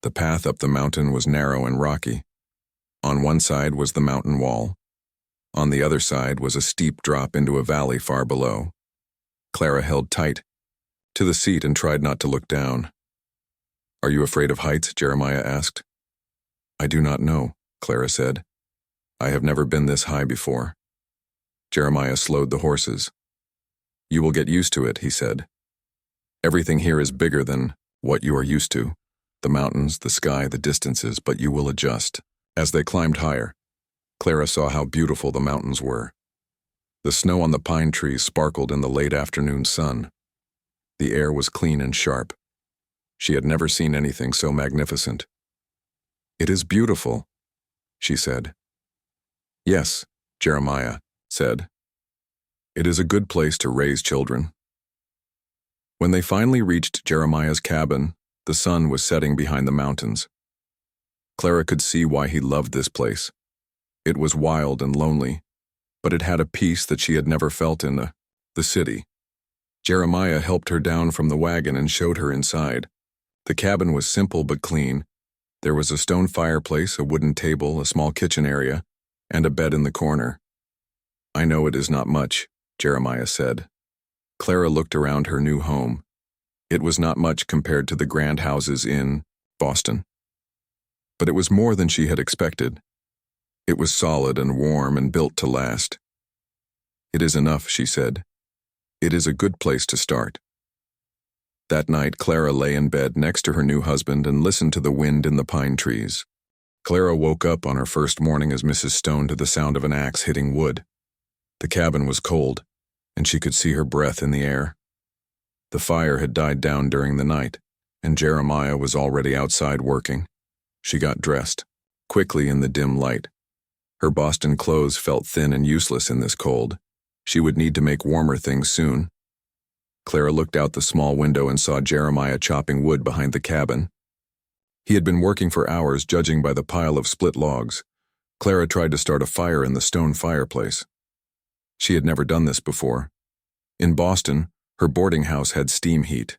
The path up the mountain was narrow and rocky. On one side was the mountain wall. On the other side was a steep drop into a valley far below. Clara held tight to the seat and tried not to look down. "Are you afraid of heights?" Jeremiah asked. "I do not know," Clara said. "I have never been this high before." Jeremiah slowed the horses. "You will get used to it," he said. "Everything here is bigger than what you are used to. The mountains, the sky, the distances, but you will adjust." As they climbed higher, Clara saw how beautiful the mountains were. The snow on the pine trees sparkled in the late afternoon sun. The air was clean and sharp. She had never seen anything so magnificent. "It is beautiful," she said. "Yes," Jeremiah said. "It is a good place to raise children." When they finally reached Jeremiah's cabin, the sun was setting behind the mountains. Clara could see why he loved this place. It was wild and lonely, but it had a peace that she had never felt in the city. Jeremiah helped her down from the wagon and showed her inside. The cabin was simple but clean. There was a stone fireplace, a wooden table, a small kitchen area, and a bed in the corner. I know it is not much, Jeremiah said. Clara looked around her new home. It was not much compared to the grand houses in Boston. But it was more than she had expected. It was solid and warm and built to last. It is enough, she said. It is a good place to start. That night, Clara lay in bed next to her new husband and listened to the wind in the pine trees. Clara woke up on her first morning as Mrs. Stone to the sound of an axe hitting wood. The cabin was cold, and she could see her breath in the air. The fire had died down during the night, and Jeremiah was already outside working. She got dressed, quickly in the dim light. Her Boston clothes felt thin and useless in this cold. She would need to make warmer things soon. Clara looked out the small window and saw Jeremiah chopping wood behind the cabin. He had been working for hours, judging by the pile of split logs. Clara tried to start a fire in the stone fireplace. She had never done this before. In Boston, her boarding house had steam heat.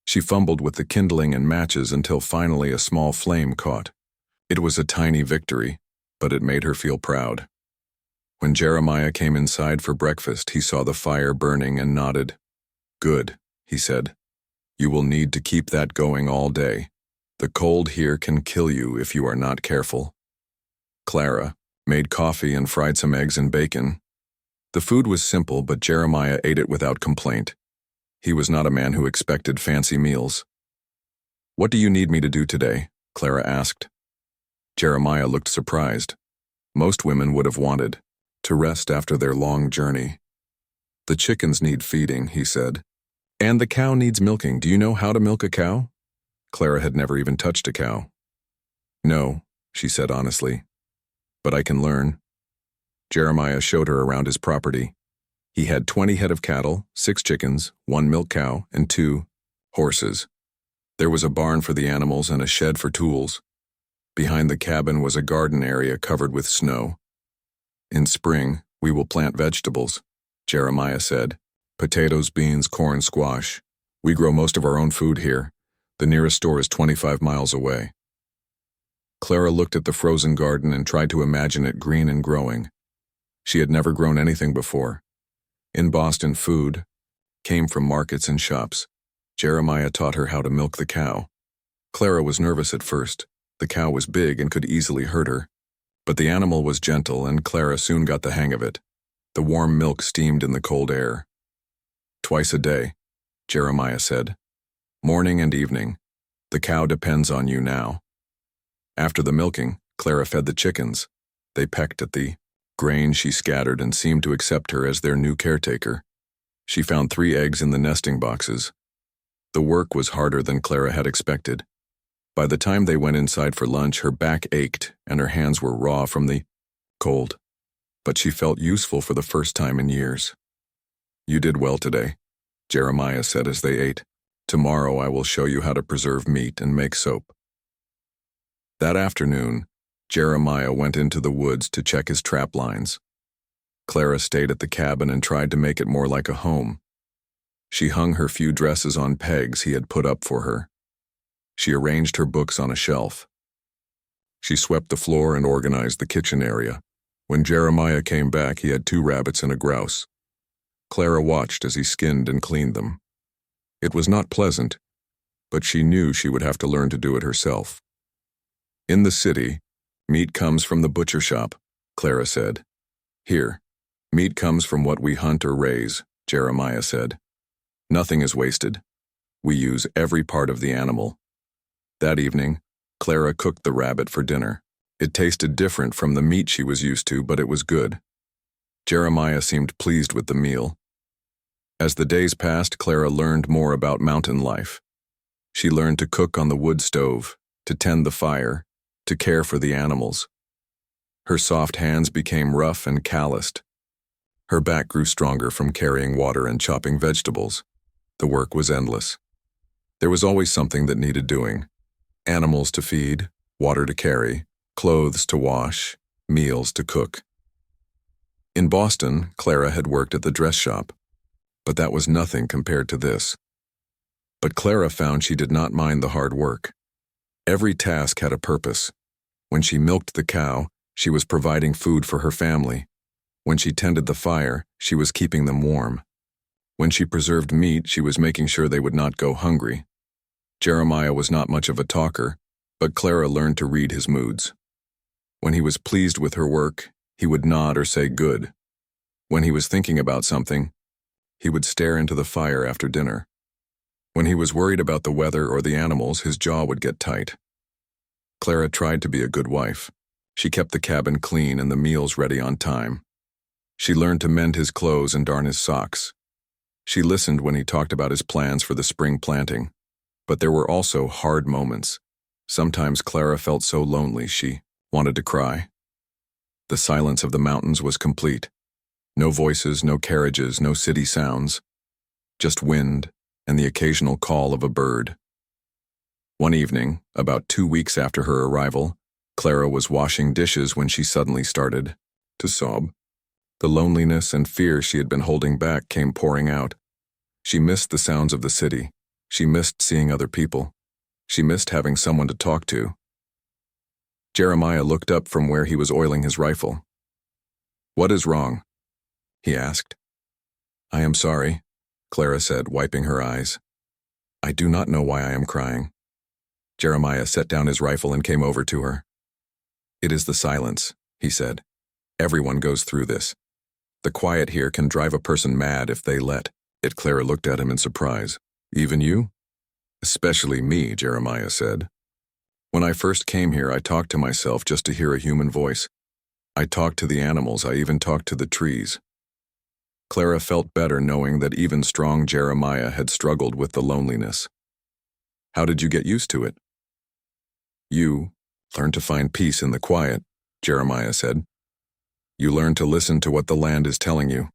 She fumbled with the kindling and matches until finally a small flame caught. It was a tiny victory, but it made her feel proud. When Jeremiah came inside for breakfast, he saw the fire burning and nodded. Good, he said. You will need to keep that going all day. The cold here can kill you if you are not careful. Clara made coffee and fried some eggs and bacon. The food was simple, but Jeremiah ate it without complaint. He was not a man who expected fancy meals. What do you need me to do today? Clara asked. Jeremiah looked surprised. Most women would have wanted to rest after their long journey. The chickens need feeding, he said. And the cow needs milking. Do you know how to milk a cow? Clara had never even touched a cow. No, she said honestly. But I can learn. Jeremiah showed her around his property. He had 20 head of cattle, 6 chickens, 1 milk cow, and 2 horses. There was a barn for the animals and a shed for tools. Behind the cabin was a garden area covered with snow. In spring, we will plant vegetables, Jeremiah said. Potatoes, beans, corn, squash. We grow most of our own food here. The nearest store is 25 miles away. Clara looked at the frozen garden and tried to imagine it green and growing. She had never grown anything before. In Boston, food came from markets and shops. Jeremiah taught her how to milk the cow. Clara was nervous at first. The cow was big and could easily hurt her. But the animal was gentle, and Clara soon got the hang of it. The warm milk steamed in the cold air. Twice a day, Jeremiah said. Morning and evening. The cow depends on you now. After the milking, Clara fed the chickens. They pecked at the grain she scattered and seemed to accept her as their new caretaker. She found 3 eggs in the nesting boxes. The work was harder than Clara had expected. By the time they went inside for lunch, her back ached and her hands were raw from the cold. But she felt useful for the first time in years. You did well today, Jeremiah said as they ate. Tomorrow I will show you how to preserve meat and make soap. That afternoon, Jeremiah went into the woods to check his trap lines. Clara stayed at the cabin and tried to make it more like a home. She hung her few dresses on pegs he had put up for her. She arranged her books on a shelf. She swept the floor and organized the kitchen area. When Jeremiah came back, he had 2 rabbits and a grouse. Clara watched as he skinned and cleaned them. It was not pleasant, but she knew she would have to learn to do it herself. In the city, meat comes from the butcher shop, Clara said. Here, meat comes from what we hunt or raise, Jeremiah said. Nothing is wasted. We use every part of the animal. That evening, Clara cooked the rabbit for dinner. It tasted different from the meat she was used to, but it was good. Jeremiah seemed pleased with the meal. As the days passed, Clara learned more about mountain life. She learned to cook on the wood stove, to tend the fire, to care for the animals. Her soft hands became rough and calloused. Her back grew stronger from carrying water and chopping vegetables. The work was endless. There was always something that needed doing. Animals to feed, water to carry, clothes to wash, meals to cook. In Boston, Clara had worked at the dress shop, but that was nothing compared to this. But Clara found she did not mind the hard work. Every task had a purpose. When she milked the cow, she was providing food for her family. When she tended the fire, she was keeping them warm. When she preserved meat, she was making sure they would not go hungry. Jeremiah was not much of a talker, but Clara learned to read his moods. When he was pleased with her work, he would nod or say good. When he was thinking about something, he would stare into the fire after dinner. When he was worried about the weather or the animals, his jaw would get tight. Clara tried to be a good wife. She kept the cabin clean and the meals ready on time. She learned to mend his clothes and darn his socks. She listened when he talked about his plans for the spring planting. But there were also hard moments. Sometimes Clara felt so lonely she wanted to cry. The silence of the mountains was complete. No voices, no carriages, no city sounds. Just wind and the occasional call of a bird. One evening, about 2 weeks after her arrival, Clara was washing dishes when she suddenly started to sob. The loneliness and fear she had been holding back came pouring out. She missed the sounds of the city. She missed seeing other people. She missed having someone to talk to. Jeremiah looked up from where he was oiling his rifle. "What is wrong?" he asked. "I am sorry," Clara said, wiping her eyes. "I do not know why I am crying." Jeremiah set down his rifle and came over to her. "It is the silence," he said. "Everyone goes through this. The quiet here can drive a person mad if they let it." Clara looked at him in surprise. "Even you?" "Especially me," Jeremiah said. "When I first came here, I talked to myself just to hear a human voice. I talked to the animals, I even talked to the trees." Clara felt better knowing that even strong Jeremiah had struggled with the loneliness. "How did you get used to it?" "You learn to find peace in the quiet," Jeremiah said. "You learn to listen to what the land is telling you,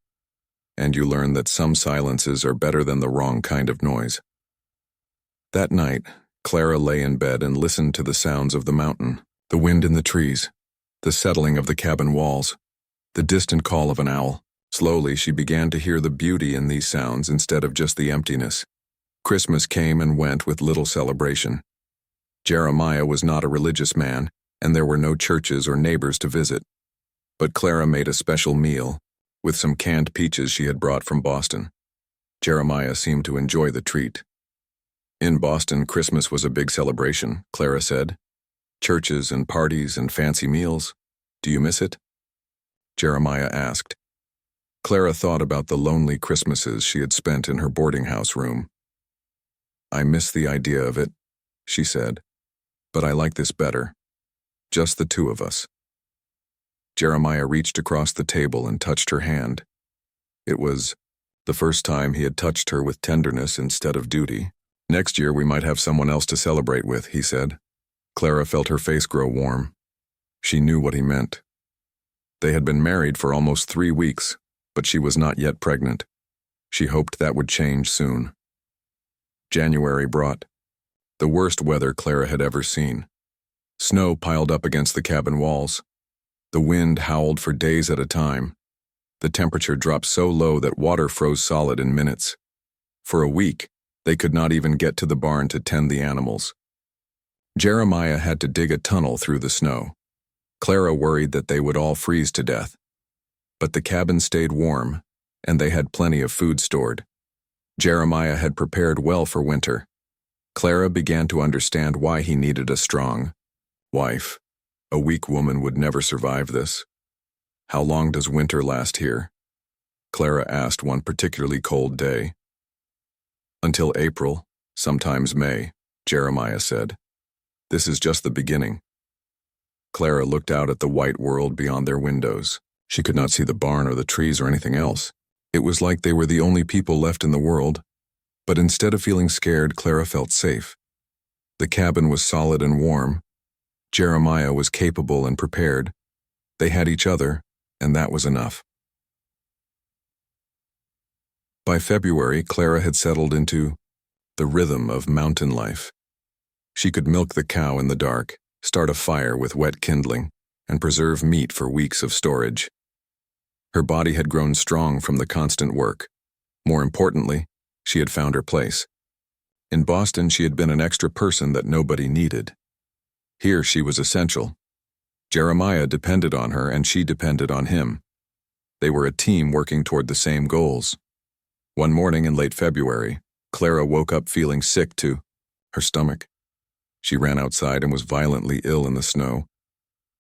and you learn that some silences are better than the wrong kind of noise." That night, Clara lay in bed and listened to the sounds of the mountain, the wind in the trees, the settling of the cabin walls, the distant call of an owl. Slowly, she began to hear the beauty in these sounds instead of just the emptiness. Christmas came and went with little celebration. Jeremiah was not a religious man, and there were no churches or neighbors to visit. But Clara made a special meal, with some canned peaches she had brought from Boston. Jeremiah seemed to enjoy the treat. "In Boston, Christmas was a big celebration," Clara said. "Churches and parties and fancy meals. Do you miss it?" Jeremiah asked. Clara thought about the lonely Christmases she had spent in her boarding house room. "I miss the idea of it," she said, "but I like this better. Just the two of us." Jeremiah reached across the table and touched her hand. It was the first time he had touched her with tenderness instead of duty. "Next year we might have someone else to celebrate with," he said. Clara felt her face grow warm. She knew what he meant. They had been married for almost 3 weeks, but she was not yet pregnant. She hoped that would change soon. January brought the worst weather Clara had ever seen. Snow piled up against the cabin walls. The wind howled for days at a time. The temperature dropped so low that water froze solid in minutes. For a week, they could not even get to the barn to tend the animals. Jeremiah had to dig a tunnel through the snow. Clara worried that they would all freeze to death. But the cabin stayed warm, and they had plenty of food stored. Jeremiah had prepared well for winter. Clara began to understand why he needed a strong wife. A weak woman would never survive this. "How long does winter last here?" Clara asked one particularly cold day. "Until April, sometimes May," Jeremiah said. "This is just the beginning." Clara looked out at the white world beyond their windows. She could not see the barn or the trees or anything else. It was like they were the only people left in the world. But instead of feeling scared, Clara felt safe. The cabin was solid and warm. Jeremiah was capable and prepared. They had each other, and that was enough. By February, Clara had settled into the rhythm of mountain life. She could milk the cow in the dark, start a fire with wet kindling, and preserve meat for weeks of storage. Her body had grown strong from the constant work. More importantly, she had found her place. In Boston, she had been an extra person that nobody needed. Here, she was essential. Jeremiah depended on her, and she depended on him. They were a team working toward the same goals. One morning in late February, Clara woke up feeling sick to her stomach. She ran outside and was violently ill in the snow.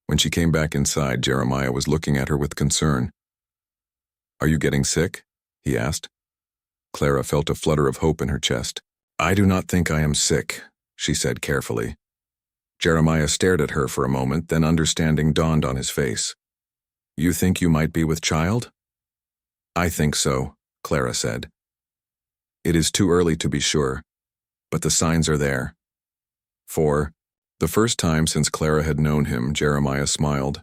When she came back inside, Jeremiah was looking at her with concern. "Are you getting sick?" he asked. Clara felt a flutter of hope in her chest. "I do not think I am sick," she said carefully. Jeremiah stared at her for a moment, then understanding dawned on his face. "You think you might be with child?" "I think so," Clara said. "It is too early to be sure, but the signs are there." For the first time since Clara had known him, Jeremiah smiled.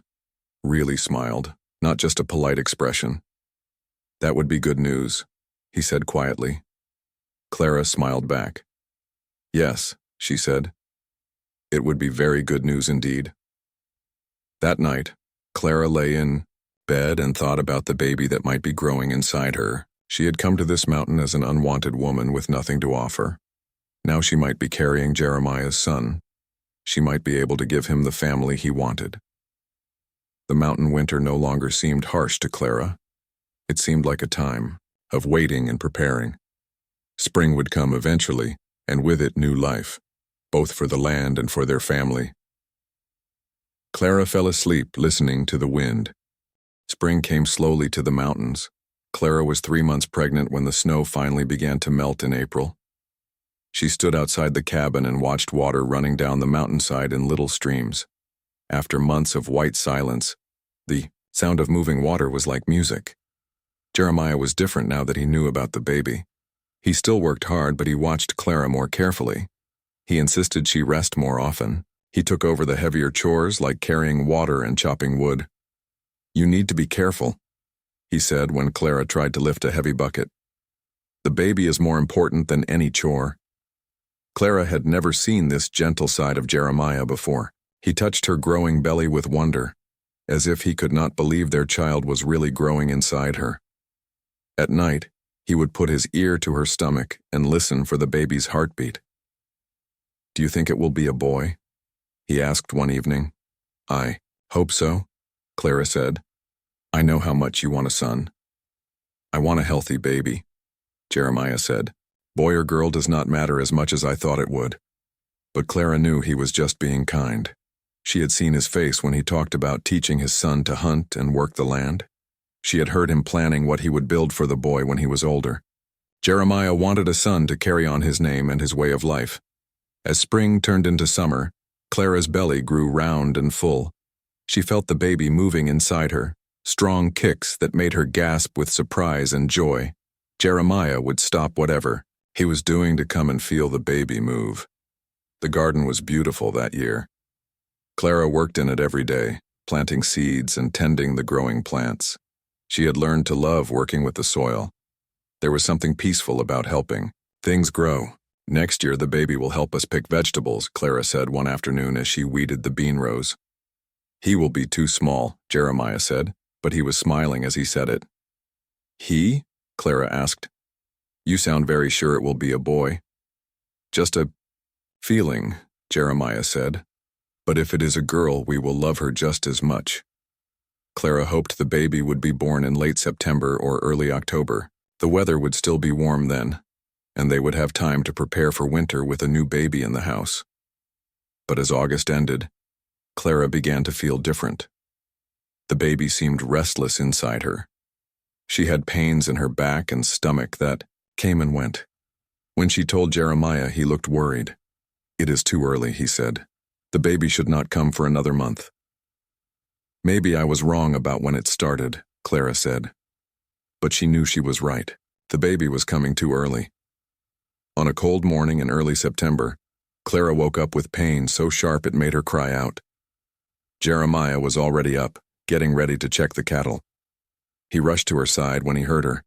Really smiled, not just a polite expression. "That would be good news," he said quietly. Clara smiled back. "Yes," she said. "It would be very good news indeed." That night, Clara lay in bed and thought about the baby that might be growing inside her. She had come to this mountain as an unwanted woman with nothing to offer. Now she might be carrying Jeremiah's son. She might be able to give him the family he wanted. The mountain winter no longer seemed harsh to Clara. It seemed like a time of waiting and preparing. Spring would come eventually, and with it new life, both for the land and for their family. Clara fell asleep listening to the wind. Spring came slowly to the mountains. Clara was 3 months pregnant when the snow finally began to melt in April. She stood outside the cabin and watched water running down the mountainside in little streams. After months of white silence, the sound of moving water was like music. Jeremiah was different now that he knew about the baby. He still worked hard, but he watched Clara more carefully. He insisted she rest more often. He took over the heavier chores like carrying water and chopping wood. "You need to be careful," he said when Clara tried to lift a heavy bucket. "The baby is more important than any chore." Clara had never seen this gentle side of Jeremiah before. He touched her growing belly with wonder, as if he could not believe their child was really growing inside her. At night, he would put his ear to her stomach and listen for the baby's heartbeat. "Do you think it will be a boy?" he asked one evening. "I hope so," Clara said. "I know how much you want a son." "I want a healthy baby," Jeremiah said. "Boy or girl does not matter as much as I thought it would." But Clara knew he was just being kind. She had seen his face when he talked about teaching his son to hunt and work the land. She had heard him planning what he would build for the boy when he was older. Jeremiah wanted a son to carry on his name and his way of life. As spring turned into summer, Clara's belly grew round and full. She felt the baby moving inside her, strong kicks that made her gasp with surprise and joy. Jeremiah would stop whatever he was doing to come and feel the baby move. The garden was beautiful that year. Clara worked in it every day, planting seeds and tending the growing plants. She had learned to love working with the soil. There was something peaceful about helping things grow. "Next year the baby will help us pick vegetables," Clara said one afternoon as she weeded the bean rows. "He will be too small," Jeremiah said, but he was smiling as he said it. "He?" Clara asked. "You sound very sure it will be a boy." "Just a feeling," Jeremiah said. "But if it is a girl, we will love her just as much." Clara hoped the baby would be born in late September or early October. The weather would still be warm then, and they would have time to prepare for winter with a new baby in the house. But as August ended, Clara began to feel different. The baby seemed restless inside her. She had pains in her back and stomach that came and went. When she told Jeremiah, he looked worried. "It is too early," he said. "The baby should not come for another month." "Maybe I was wrong about when it started," Clara said. But she knew she was right. The baby was coming too early. On a cold morning in early September, Clara woke up with pain so sharp it made her cry out. Jeremiah was already up, getting ready to check the cattle. He rushed to her side when he heard her.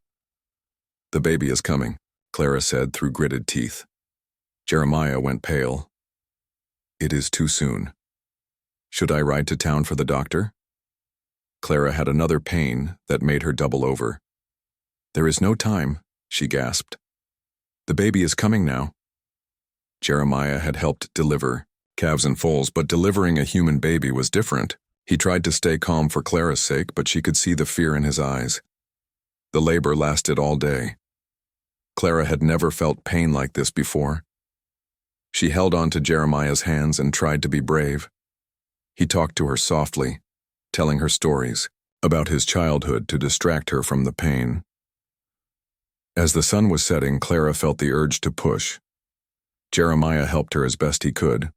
"The baby is coming," Clara said through gritted teeth. Jeremiah went pale. "It is too soon. Should I ride to town for the doctor?" Clara had another pain that made her double over. "There is no time," she gasped. "The baby is coming now." Jeremiah had helped deliver calves and foals, but delivering a human baby was different. He tried to stay calm for Clara's sake, but she could see the fear in his eyes. The labor lasted all day. Clara had never felt pain like this before. She held on to Jeremiah's hands and tried to be brave. He talked to her softly, telling her stories about his childhood to distract her from the pain. As the sun was setting, Clara felt the urge to push. Jeremiah helped her as best he could.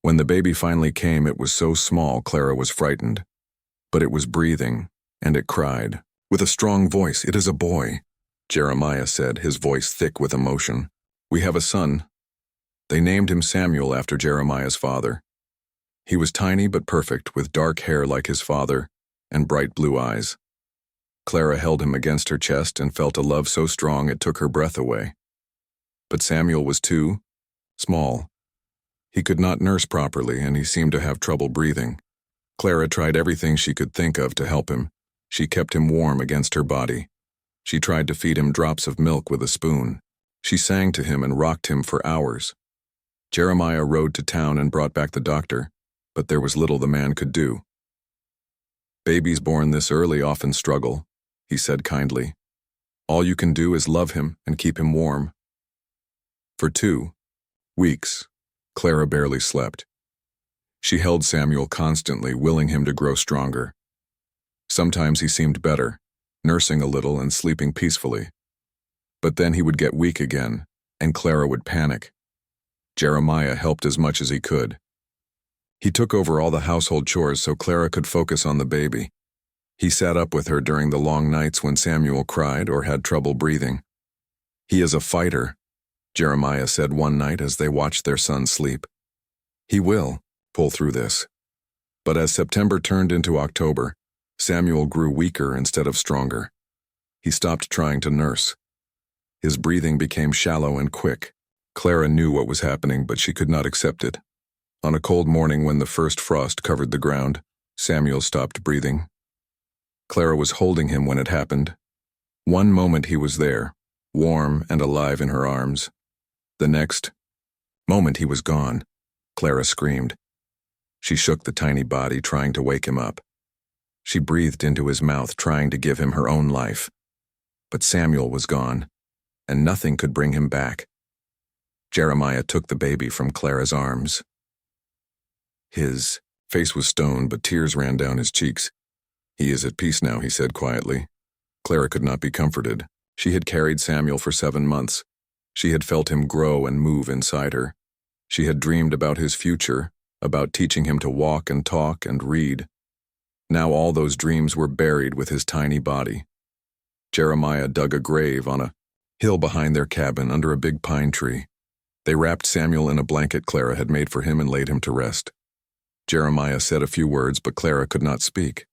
When the baby finally came, it was so small Clara was frightened. But it was breathing, and it cried. With a strong voice, "It is a boy," Jeremiah said, his voice thick with emotion. "We have a son." They named him Samuel after Jeremiah's father. He was tiny but perfect, with dark hair like his father and bright blue eyes. Clara held him against her chest and felt a love so strong it took her breath away. But Samuel was too small. He could not nurse properly, and he seemed to have trouble breathing. Clara tried everything she could think of to help him. She kept him warm against her body. She tried to feed him drops of milk with a spoon. She sang to him and rocked him for hours. Jeremiah rode to town and brought back the doctor, but there was little the man could do. "Babies born this early often struggle," he said kindly. "All you can do is love him and keep him warm." For 2 weeks, Clara barely slept. She held Samuel constantly, willing him to grow stronger. Sometimes he seemed better, nursing a little and sleeping peacefully. But then he would get weak again, and Clara would panic. Jeremiah helped as much as he could. He took over all the household chores so Clara could focus on the baby. He sat up with her during the long nights when Samuel cried or had trouble breathing. "He is a fighter," Jeremiah said one night as they watched their son sleep. "He will pull through this." But as September turned into October, Samuel grew weaker instead of stronger. He stopped trying to nurse. His breathing became shallow and quick. Clara knew what was happening, but she could not accept it. On a cold morning when the first frost covered the ground, Samuel stopped breathing. Clara was holding him when it happened. One moment he was there, warm and alive in her arms. The next moment he was gone. Clara screamed. She shook the tiny body, trying to wake him up. She breathed into his mouth, trying to give him her own life. But Samuel was gone, and nothing could bring him back. Jeremiah took the baby from Clara's arms. His face was stone, but tears ran down his cheeks. "He is at peace now," he said quietly. Clara could not be comforted. She had carried Samuel for 7 months. She had felt him grow and move inside her. She had dreamed about his future, about teaching him to walk and talk and read. Now all those dreams were buried with his tiny body. Jeremiah dug a grave on a hill behind their cabin under a big pine tree. They wrapped Samuel in a blanket Clara had made for him and laid him to rest. Jeremiah said a few words, but Clara could not speak.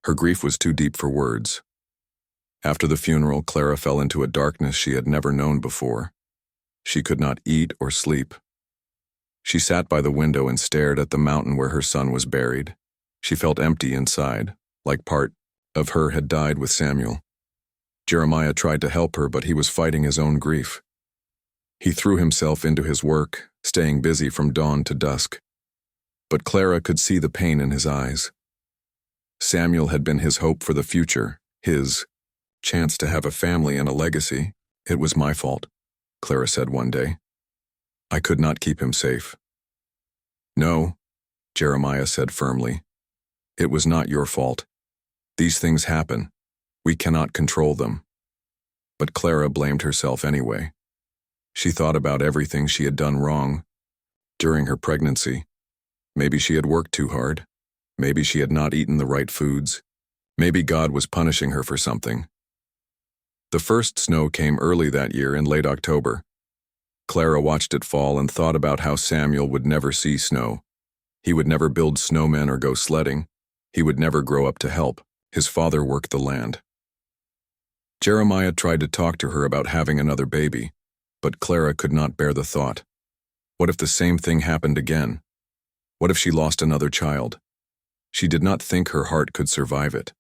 Her grief was too deep for words. After the funeral, Clara fell into a darkness she had never known before. She could not eat or sleep. She sat by the window and stared at the mountain where her son was buried. She felt empty inside, like part of her had died with Samuel. Jeremiah tried to help her, but he was fighting his own grief. He threw himself into his work, staying busy from dawn to dusk. But Clara could see the pain in his eyes. Samuel had been his hope for the future, his chance to have a family and a legacy. "It was my fault," Clara said one day. "I could not keep him safe." "No," Jeremiah said firmly. "It was not your fault. These things happen. We cannot control them." But Clara blamed herself anyway. She thought about everything she had done wrong during her pregnancy. Maybe she had worked too hard. Maybe she had not eaten the right foods. Maybe God was punishing her for something. The first snow came early that year in late October. Clara watched it fall and thought about how Samuel would never see snow. He would never build snowmen or go sledding. He would never grow up to help. His father worked the land. Jeremiah tried to talk to her about having another baby, but Clara could not bear the thought. What if the same thing happened again? What if she lost another child? She did not think her heart could survive it.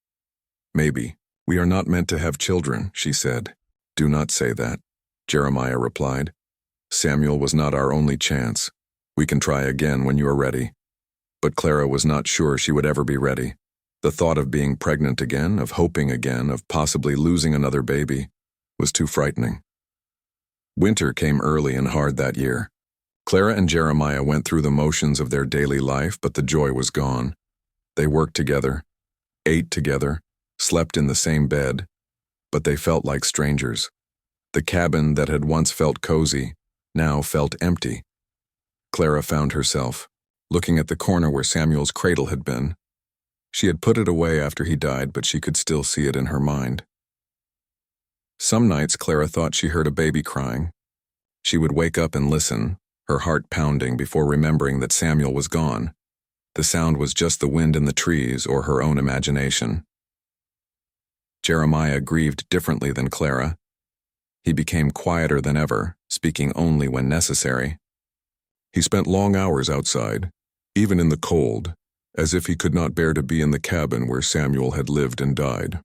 "Maybe. We are not meant to have children," she said. "Do not say that," Jeremiah replied. "Samuel was not our only chance. We can try again when you are ready." But Clara was not sure she would ever be ready. The thought of being pregnant again, of hoping again, of possibly losing another baby, was too frightening. Winter came early and hard that year. Clara and Jeremiah went through the motions of their daily life, but the joy was gone. They worked together, ate together, slept in the same bed, but they felt like strangers. The cabin that had once felt cozy now felt empty. Clara found herself looking at the corner where Samuel's cradle had been. She had put it away after he died, but she could still see it in her mind. Some nights Clara thought she heard a baby crying. She would wake up and listen, her heart pounding before remembering that Samuel was gone. The sound was just the wind in the trees or her own imagination. Jeremiah grieved differently than Clara. He became quieter than ever, speaking only when necessary. He spent long hours outside, even in the cold, as if he could not bear to be in the cabin where Samuel had lived and died.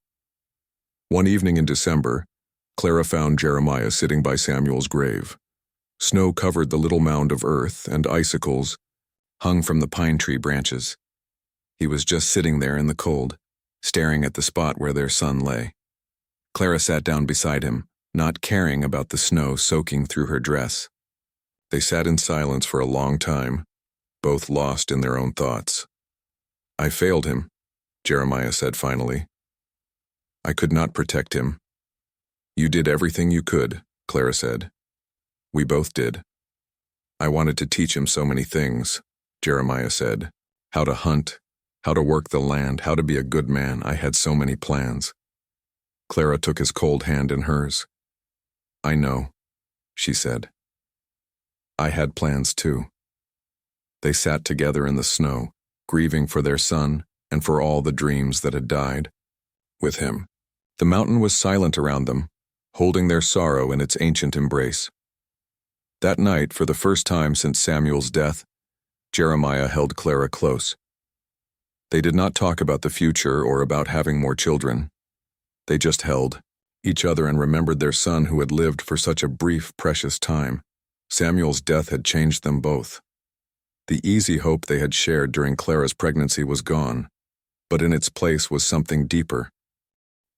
One evening in December, Clara found Jeremiah sitting by Samuel's grave. Snow covered the little mound of earth, and icicles hung from the pine tree branches. He was just sitting there in the cold, staring at the spot where their son lay. Clara sat down beside him, not caring about the snow soaking through her dress. They sat in silence for a long time, both lost in their own thoughts. "I failed him," Jeremiah said finally. "I could not protect him." "You did everything you could," Clara said. "We both did." "I wanted to teach him so many things," Jeremiah said. "How to hunt, how to work the land, how to be a good man. I had so many plans." Clara took his cold hand in hers. "I know," she said. "I had plans too." They sat together in the snow, grieving for their son and for all the dreams that had died with him. The mountain was silent around them, holding their sorrow in its ancient embrace. That night, for the first time since Samuel's death, Jeremiah held Clara close. They did not talk about the future or about having more children. They just held each other and remembered their son who had lived for such a brief, precious time. Samuel's death had changed them both. The easy hope they had shared during Clara's pregnancy was gone, but in its place was something deeper.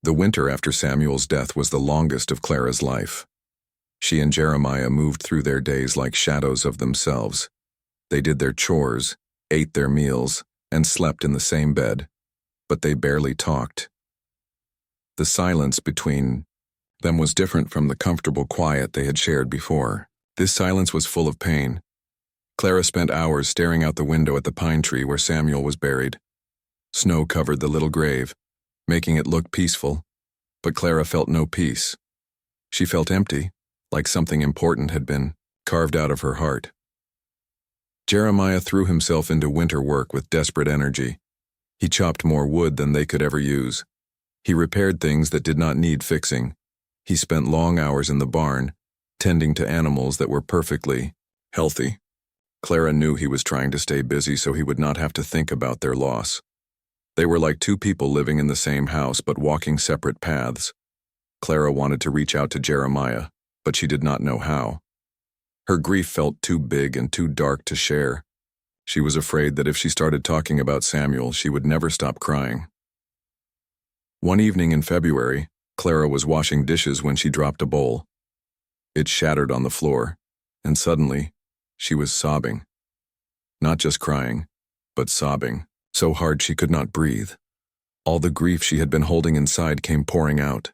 The winter after Samuel's death was the longest of Clara's life. She and Jeremiah moved through their days like shadows of themselves. They did their chores, ate their meals, and slept in the same bed, but they barely talked. The silence between them was different from the comfortable quiet they had shared before. This silence was full of pain. Clara spent hours staring out the window at the pine tree where Samuel was buried. Snow covered the little grave, making it look peaceful, but Clara felt no peace. She felt empty, like something important had been carved out of her heart. Jeremiah threw himself into winter work with desperate energy. He chopped more wood than they could ever use. He repaired things that did not need fixing. He spent long hours in the barn, tending to animals that were perfectly healthy. Clara knew he was trying to stay busy so he would not have to think about their loss. They were like two people living in the same house but walking separate paths. Clara wanted to reach out to Jeremiah, but she did not know how. Her grief felt too big and too dark to share. She was afraid that if she started talking about Samuel, she would never stop crying. One evening in February, Clara was washing dishes when she dropped a bowl. It shattered on the floor, and suddenly, she was sobbing. Not just crying, but sobbing, so hard she could not breathe. All the grief she had been holding inside came pouring out.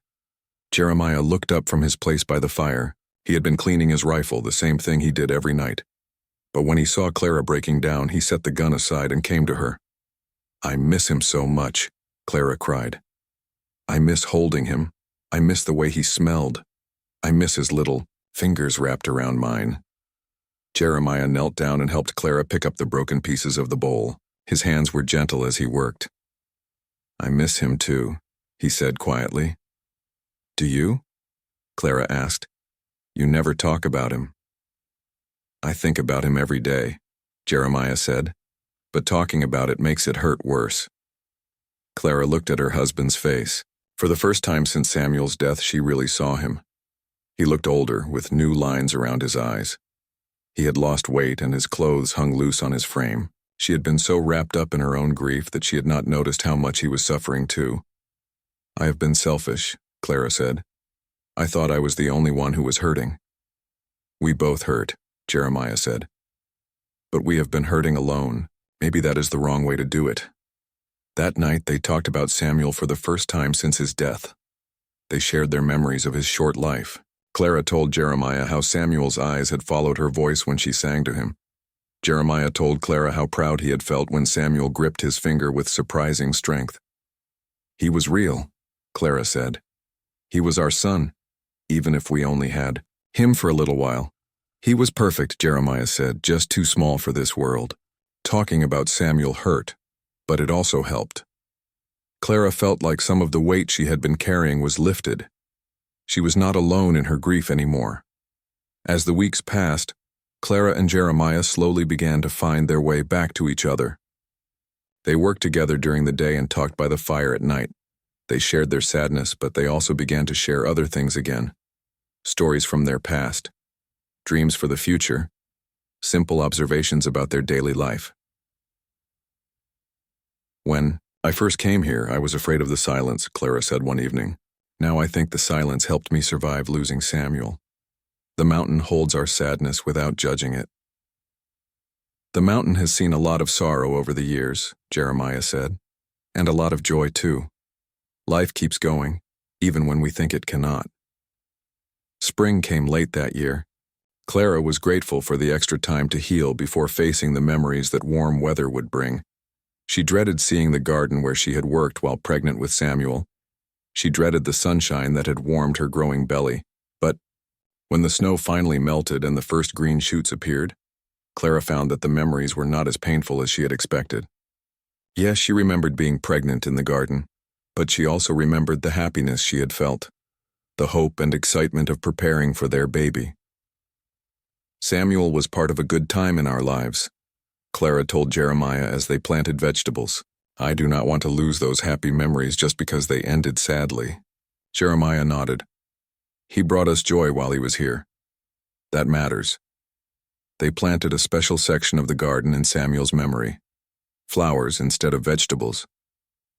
Jeremiah looked up from his place by the fire. He had been cleaning his rifle, the same thing he did every night. But when he saw Clara breaking down, he set the gun aside and came to her. "I miss him so much," Clara cried. "I miss holding him. I miss the way he smelled. I miss his little fingers wrapped around mine." Jeremiah knelt down and helped Clara pick up the broken pieces of the bowl. His hands were gentle as he worked. "I miss him too," he said quietly. "Do you?" Clara asked. "You never talk about him." "I think about him every day," Jeremiah said, "but talking about it makes it hurt worse." Clara looked at her husband's face. For the first time since Samuel's death, she really saw him. He looked older, with new lines around his eyes. He had lost weight and his clothes hung loose on his frame. She had been so wrapped up in her own grief that she had not noticed how much he was suffering too. "I have been selfish," Clara said. "I thought I was the only one who was hurting." "We both hurt," Jeremiah said. "But we have been hurting alone. Maybe that is the wrong way to do it." That night they talked about Samuel for the first time since his death. They shared their memories of his short life. Clara told Jeremiah how Samuel's eyes had followed her voice when she sang to him. Jeremiah told Clara how proud he had felt when Samuel gripped his finger with surprising strength. "He was real," Clara said. "He was our son, even if we only had him for a little while." "He was perfect," Jeremiah said, "just too small for this world." Talking about Samuel hurt, but it also helped. Clara felt like some of the weight she had been carrying was lifted. She was not alone in her grief anymore. As the weeks passed, Clara and Jeremiah slowly began to find their way back to each other. They worked together during the day and talked by the fire at night. They shared their sadness, but they also began to share other things again. Stories from their past, dreams for the future, simple observations about their daily life. "When I first came here, I was afraid of the silence," Clara said one evening. "Now I think the silence helped me survive losing Samuel. The mountain holds our sadness without judging it." "The mountain has seen a lot of sorrow over the years," Jeremiah said, "and a lot of joy too. Life keeps going, even when we think it cannot." Spring came late that year. Clara was grateful for the extra time to heal before facing the memories that warm weather would bring. She dreaded seeing the garden where she had worked while pregnant with Samuel. She dreaded the sunshine that had warmed her growing belly. But when the snow finally melted and the first green shoots appeared, Clara found that the memories were not as painful as she had expected. Yes, she remembered being pregnant in the garden, but she also remembered the happiness she had felt, the hope and excitement of preparing for their baby. "Samuel was part of a good time in our lives," Clara told Jeremiah as they planted vegetables. "I do not want to lose those happy memories just because they ended sadly." Jeremiah nodded. "He brought us joy while he was here. That matters." They planted a special section of the garden in Samuel's memory. Flowers instead of vegetables.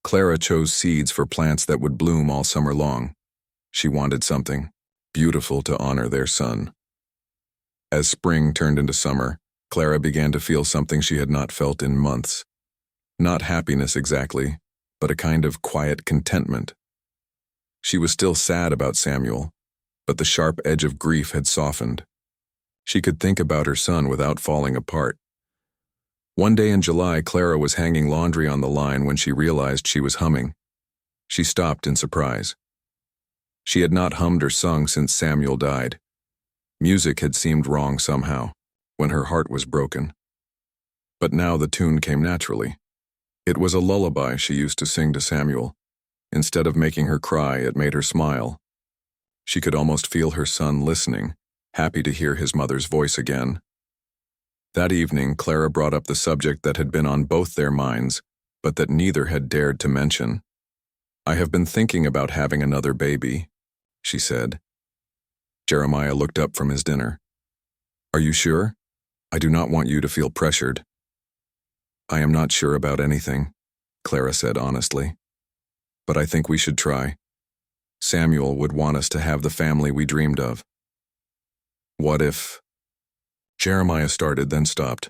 Clara chose seeds for plants that would bloom all summer long. She wanted something beautiful to honor their son. As spring turned into summer, Clara began to feel something she had not felt in months. Not happiness exactly, but a kind of quiet contentment. She was still sad about Samuel, but the sharp edge of grief had softened. She could think about her son without falling apart. One day in July, Clara was hanging laundry on the line when she realized she was humming. She stopped in surprise. She had not hummed or sung since Samuel died. Music had seemed wrong somehow, when her heart was broken. But now the tune came naturally. It was a lullaby she used to sing to Samuel. Instead of making her cry, it made her smile. She could almost feel her son listening, happy to hear his mother's voice again. That evening, Clara brought up the subject that had been on both their minds, but that neither had dared to mention. "I have been thinking about having another baby," she said. Jeremiah looked up from his dinner. "Are you sure? I do not want you to feel pressured." "I am not sure about anything," Clara said honestly. "But I think we should try. Samuel would want us to have the family we dreamed of." "What if—" Jeremiah started, then stopped.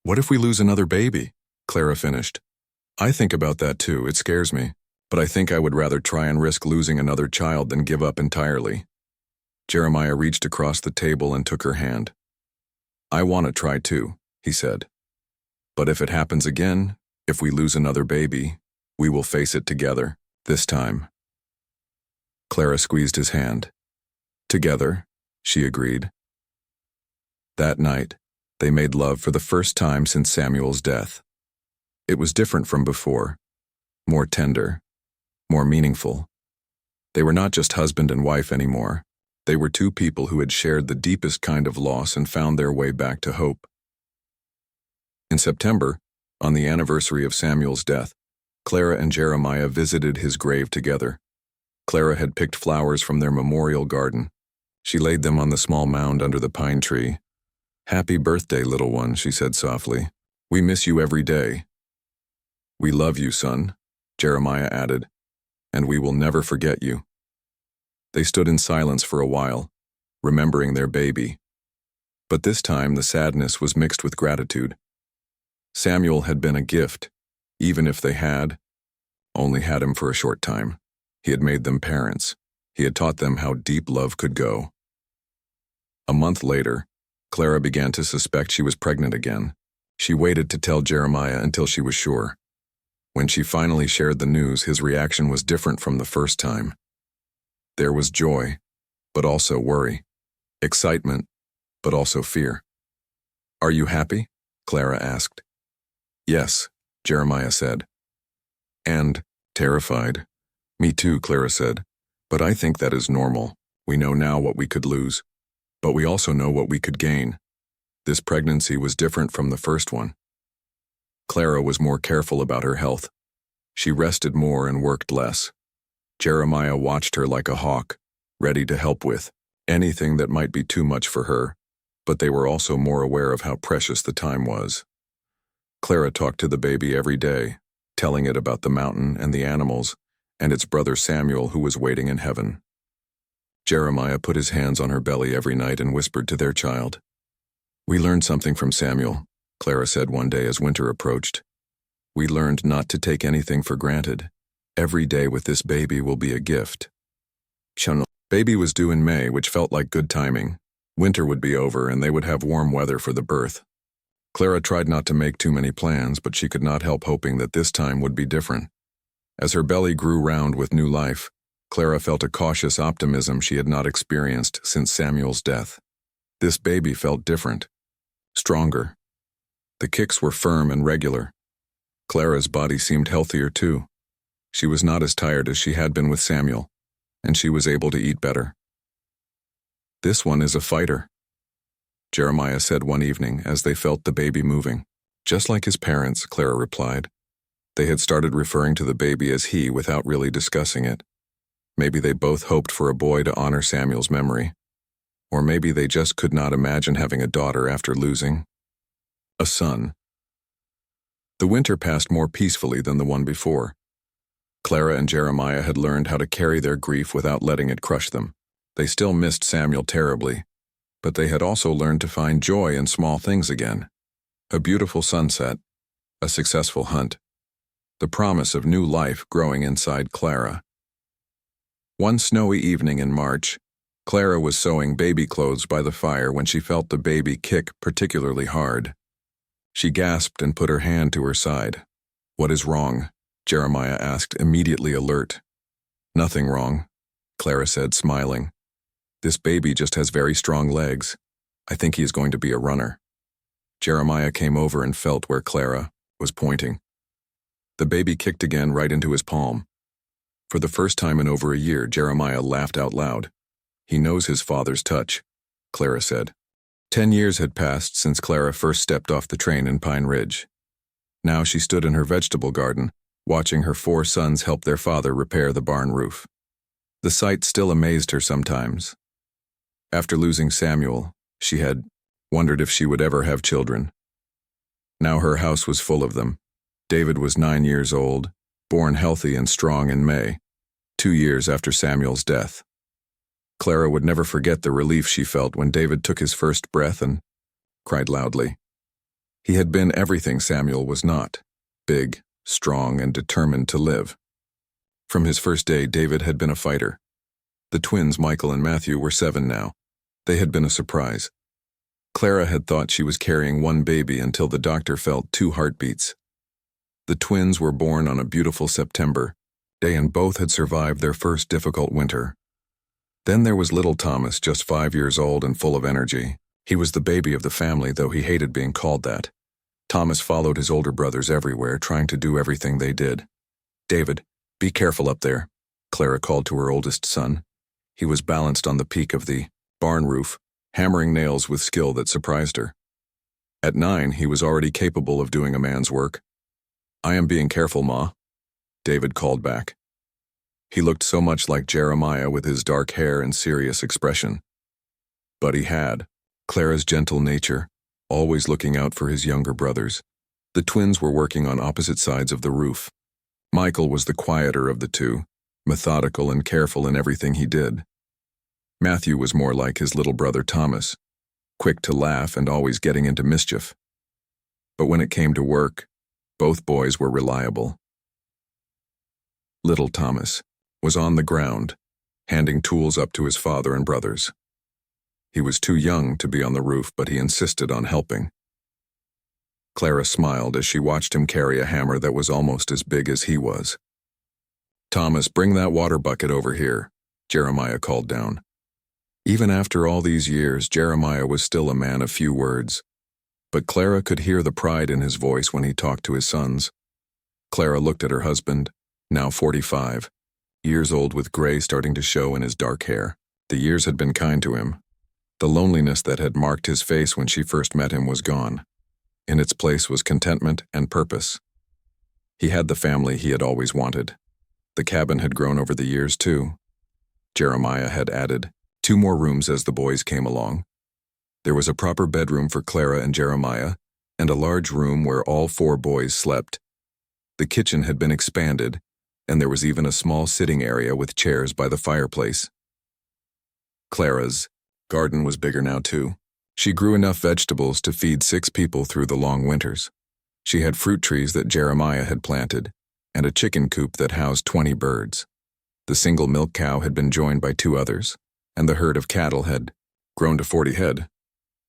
"What if we lose another baby?" Clara finished. "I think about that too, it scares me. But I think I would rather try and risk losing another child than give up entirely." Jeremiah reached across the table and took her hand. "I want to try too," he said. "But if it happens again, if we lose another baby, we will face it together, this time." Clara squeezed his hand. "Together," she agreed. That night, they made love for the first time since Samuel's death. It was different from before, more tender, more meaningful. They were not just husband and wife anymore. They were two people who had shared the deepest kind of loss and found their way back to hope. In September, on the anniversary of Samuel's death, Clara and Jeremiah visited his grave together. Clara had picked flowers from their memorial garden. She laid them on the small mound under the pine tree. "Happy birthday, little one," she said softly. We miss you every day. We love you, son, Jeremiah added, and we will never forget you. They stood in silence for a while, remembering their baby. But this time the sadness was mixed with gratitude. Samuel had been a gift, even if they had only had him for a short time. He had made them parents. He had taught them how deep love could go. A month later, Clara began to suspect she was pregnant again. She waited to tell Jeremiah until she was sure. When she finally shared the news, his reaction was different from the first time. There was joy, but also worry. Excitement, but also fear. "Are you happy?" Clara asked. "Yes," Jeremiah said. "And terrified." "Me too," Clara said. "But I think that is normal. We know now what we could lose, but we also know what we could gain." This pregnancy was different from the first one. Clara was more careful about her health. She rested more and worked less. Jeremiah watched her like a hawk, ready to help with anything that might be too much for her, but they were also more aware of how precious the time was. Clara talked to the baby every day, telling it about the mountain and the animals, and its brother Samuel who was waiting in heaven. Jeremiah put his hands on her belly every night and whispered to their child. "We learned something from Samuel," Clara said one day as winter approached. "We learned not to take anything for granted. Every day with this baby will be a gift." Baby was due in May, which felt like good timing. Winter would be over and they would have warm weather for the birth. Clara tried not to make too many plans, but she could not help hoping that this time would be different. As her belly grew round with new life, Clara felt a cautious optimism she had not experienced since Samuel's death. This baby felt different, stronger. The kicks were firm and regular. Clara's body seemed healthier too. She was not as tired as she had been with Samuel, and she was able to eat better. "This one is a fighter," Jeremiah said one evening as they felt the baby moving. "Just like his parents," Clara replied. They had started referring to the baby as he without really discussing it. Maybe they both hoped for a boy to honor Samuel's memory. Or maybe they just could not imagine having a daughter after losing a son. The winter passed more peacefully than the one before. Clara and Jeremiah had learned how to carry their grief without letting it crush them. They still missed Samuel terribly, but they had also learned to find joy in small things again. A beautiful sunset, a successful hunt, the promise of new life growing inside Clara. One snowy evening in March, Clara was sewing baby clothes by the fire when she felt the baby kick particularly hard. She gasped and put her hand to her side. "What is wrong?" Jeremiah asked, immediately alert. "Nothing wrong," Clara said, smiling. "This baby just has very strong legs. I think he is going to be a runner." Jeremiah came over and felt where Clara was pointing. The baby kicked again right into his palm. For the first time in over a year, Jeremiah laughed out loud. "He knows his father's touch," Clara said. 10 years had passed since Clara first stepped off the train in Pine Ridge. Now she stood in her vegetable garden, watching her 4 sons help their father repair the barn roof. The sight still amazed her sometimes. After losing Samuel, she had wondered if she would ever have children. Now her house was full of them. David was 9 years old, born healthy and strong in May, 2 years after Samuel's death. Clara would never forget the relief she felt when David took his first breath and cried loudly. He had been everything Samuel was not: big, strong, and determined to live. From his first day, David had been a fighter. The twins, Michael and Matthew, were 7 now. They had been a surprise. Clara had thought she was carrying one baby until the doctor felt 2 heartbeats. The twins were born on a beautiful September day and both had survived their first difficult winter. Then there was little Thomas, just 5 years old and full of energy. He was the baby of the family, though he hated being called that. Thomas followed his older brothers everywhere, trying to do everything they did. "David, be careful up there," Clara called to her oldest son. He was balanced on the peak of the barn roof, hammering nails with skill that surprised her. At 9, he was already capable of doing a man's work. "I am being careful, Ma," David called back. He looked so much like Jeremiah with his dark hair and serious expression. But he had Clara's gentle nature, always looking out for his younger brothers. The twins were working on opposite sides of the roof. Michael was the quieter of the two, methodical and careful in everything he did. Matthew was more like his little brother Thomas, quick to laugh and always getting into mischief. But when it came to work, both boys were reliable. Little Thomas was on the ground, handing tools up to his father and brothers. He was too young to be on the roof, but he insisted on helping. Clara smiled as she watched him carry a hammer that was almost as big as he was. "Thomas, bring that water bucket over here," Jeremiah called down. Even after all these years, Jeremiah was still a man of few words. But Clara could hear the pride in his voice when he talked to his sons. Clara looked at her husband, now 45, years old with gray starting to show in his dark hair. The years had been kind to him. The loneliness that had marked his face when she first met him was gone. In its place was contentment and purpose. He had the family he had always wanted. The cabin had grown over the years, too. Jeremiah had added 2 more rooms as the boys came along. There was a proper bedroom for Clara and Jeremiah, and a large room where all 4 boys slept. The kitchen had been expanded, and there was even a small sitting area with chairs by the fireplace. Clara's garden was bigger now, too. She grew enough vegetables to feed 6 people through the long winters. She had fruit trees that Jeremiah had planted, and a chicken coop that housed 20 birds. The single milk cow had been joined by 2 others, and the herd of cattle had grown to 40 head.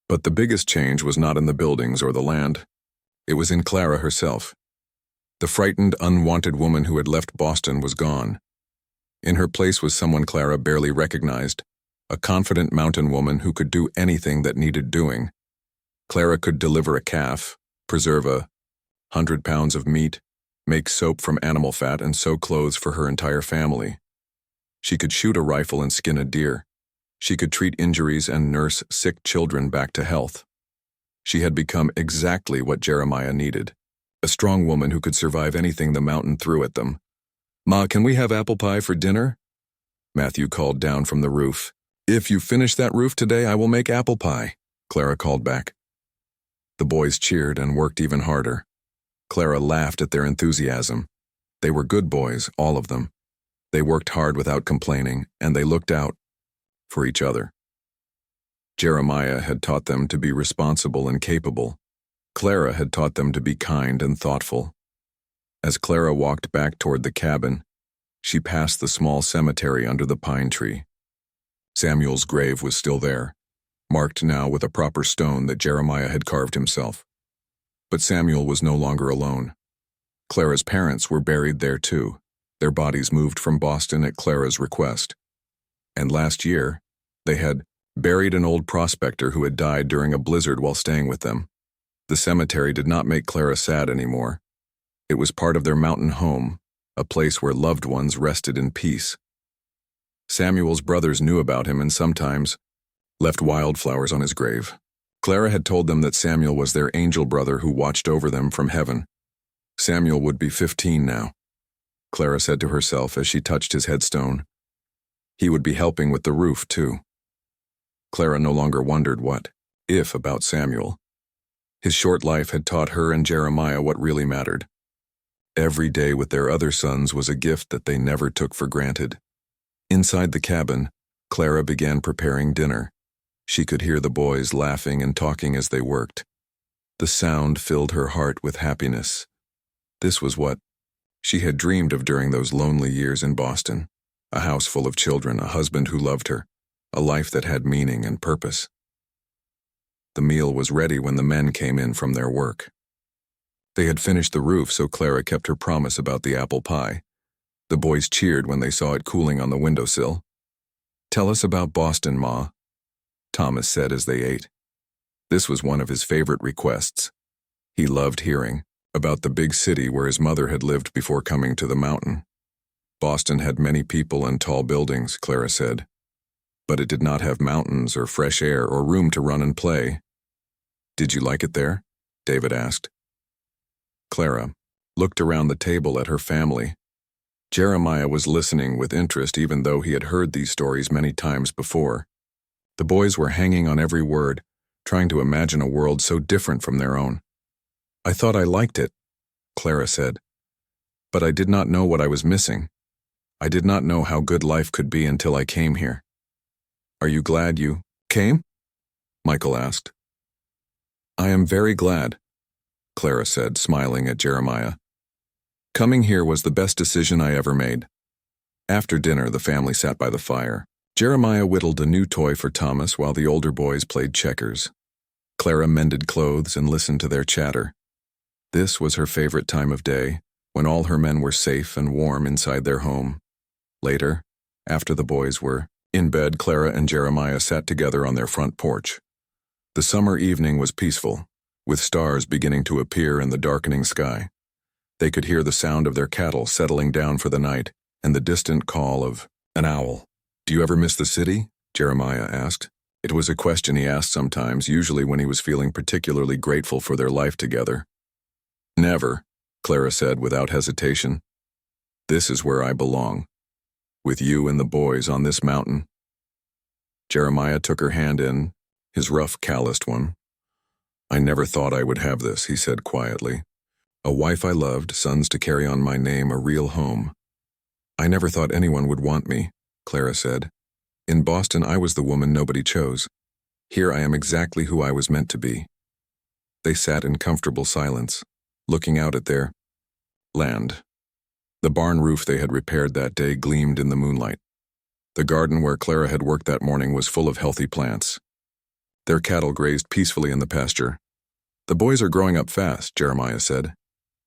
But the biggest change was not in the buildings or the land. It was in Clara herself. The frightened, unwanted woman who had left Boston was gone. In her place was someone Clara barely recognized, a confident mountain woman who could do anything that needed doing. Clara could deliver a calf, preserve 100 pounds of meat, make soap from animal fat, and sew clothes for her entire family. She could shoot a rifle and skin a deer. She could treat injuries and nurse sick children back to health. She had become exactly what Jeremiah needed, a strong woman who could survive anything the mountain threw at them. "Ma, can we have apple pie for dinner?" Matthew called down from the roof. "If you finish that roof today, I will make apple pie," Clara called back. The boys cheered and worked even harder. Clara laughed at their enthusiasm. They were good boys, all of them. They worked hard without complaining, and they looked out for each other. Jeremiah had taught them to be responsible and capable. Clara had taught them to be kind and thoughtful. As Clara walked back toward the cabin, she passed the small cemetery under the pine tree. Samuel's grave was still there, marked now with a proper stone that Jeremiah had carved himself. But Samuel was no longer alone. Clara's parents were buried there too. Their bodies moved from Boston at Clara's request. And last year, they had buried an old prospector who had died during a blizzard while staying with them. The cemetery did not make Clara sad anymore. It was part of their mountain home, a place where loved ones rested in peace. Samuel's brothers knew about him and sometimes left wildflowers on his grave. Clara had told them that Samuel was their angel brother who watched over them from heaven. Samuel would be 15 now, Clara said to herself as she touched his headstone. He would be helping with the roof, too. Clara no longer wondered what if about Samuel. His short life had taught her and Jeremiah what really mattered. Every day with their other sons was a gift that they never took for granted. Inside the cabin, Clara began preparing dinner. She could hear the boys laughing and talking as they worked. The sound filled her heart with happiness. This was what she had dreamed of during those lonely years in Boston. A house full of children, a husband who loved her, a life that had meaning and purpose. The meal was ready when the men came in from their work. They had finished the roof, so Clara kept her promise about the apple pie. The boys cheered when they saw it cooling on the windowsill. "Tell us about Boston, Ma," Thomas said as they ate. This was one of his favorite requests. He loved hearing about the big city where his mother had lived before coming to the mountain. Boston had many people and tall buildings, Clara said. But it did not have mountains or fresh air or room to run and play. "Did you like it there?" David asked. Clara looked around the table at her family. Jeremiah was listening with interest even though he had heard these stories many times before. The boys were hanging on every word, trying to imagine a world so different from their own. I thought I liked it, Clara said. But I did not know what I was missing. I did not know how good life could be until I came here. Are you glad you came? Michael asked. I am very glad, Clara said, smiling at Jeremiah. Coming here was the best decision I ever made. After dinner, the family sat by the fire. Jeremiah whittled a new toy for Thomas while the older boys played checkers. Clara mended clothes and listened to their chatter. This was her favorite time of day, when all her men were safe and warm inside their home. Later, after the boys were in bed, Clara and Jeremiah sat together on their front porch. The summer evening was peaceful, with stars beginning to appear in the darkening sky. They could hear the sound of their cattle settling down for the night and the distant call of an owl. Do you ever miss the city? Jeremiah asked. It was a question he asked sometimes, usually when he was feeling particularly grateful for their life together. Never, Clara said without hesitation. This is where I belong, with you and the boys on this mountain. Jeremiah took her hand in, his rough, calloused one. I never thought I would have this, he said quietly. A wife I loved, sons to carry on my name, a real home. I never thought anyone would want me, Clara said. In Boston, I was the woman nobody chose. Here I am exactly who I was meant to be. They sat in comfortable silence, looking out at their land. The barn roof they had repaired that day gleamed in the moonlight. The garden where Clara had worked that morning was full of healthy plants. Their cattle grazed peacefully in the pasture. The boys are growing up fast, Jeremiah said.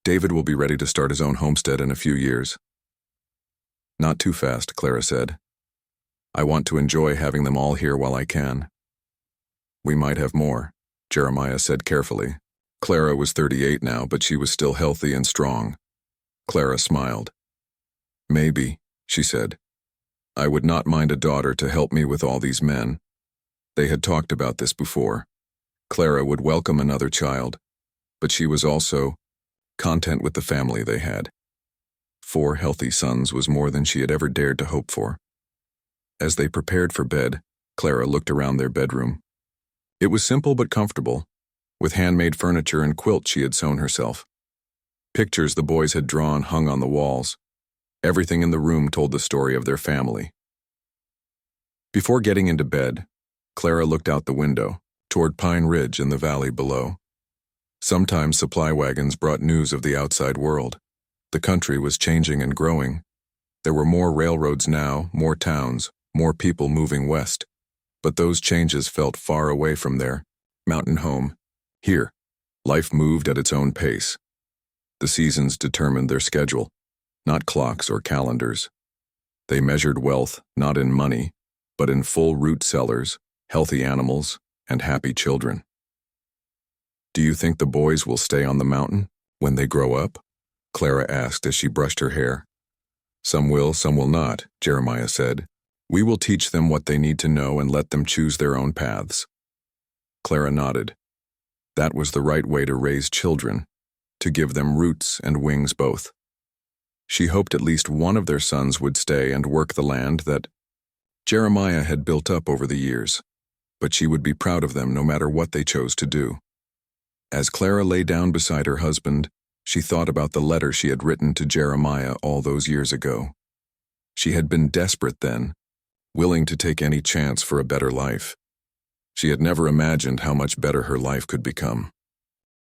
David will be ready to start his own homestead in a few years. Not too fast, Clara said. I want to enjoy having them all here while I can. We might have more, Jeremiah said carefully. Clara was 38 now, but she was still healthy and strong. Clara smiled. Maybe, she said. I would not mind a daughter to help me with all these men. They had talked about this before. Clara would welcome another child, but she was also content with the family they had. 4 healthy sons was more than she had ever dared to hope for. As they prepared for bed, Clara looked around their bedroom. It was simple but comfortable, with handmade furniture and quilts she had sewn herself. Pictures the boys had drawn hung on the walls. Everything in the room told the story of their family. Before getting into bed, Clara looked out the window, toward Pine Ridge in the valley below. Sometimes supply wagons brought news of the outside world. The country was changing and growing. There were more railroads now, more towns, more people moving west. But those changes felt far away from their mountain home. Here, life moved at its own pace. The seasons determined their schedule, not clocks or calendars. They measured wealth not in money, but in full root cellars, healthy animals, and happy children. Do you think the boys will stay on the mountain when they grow up? Clara asked as she brushed her hair. Some will not, Jeremiah said. We will teach them what they need to know and let them choose their own paths. Clara nodded. That was the right way to raise children, to give them roots and wings both. She hoped at least one of their sons would stay and work the land that Jeremiah had built up over the years, but she would be proud of them no matter what they chose to do. As Clara lay down beside her husband, she thought about the letter she had written to Jeremiah all those years ago. She had been desperate then, willing to take any chance for a better life. She had never imagined how much better her life could become.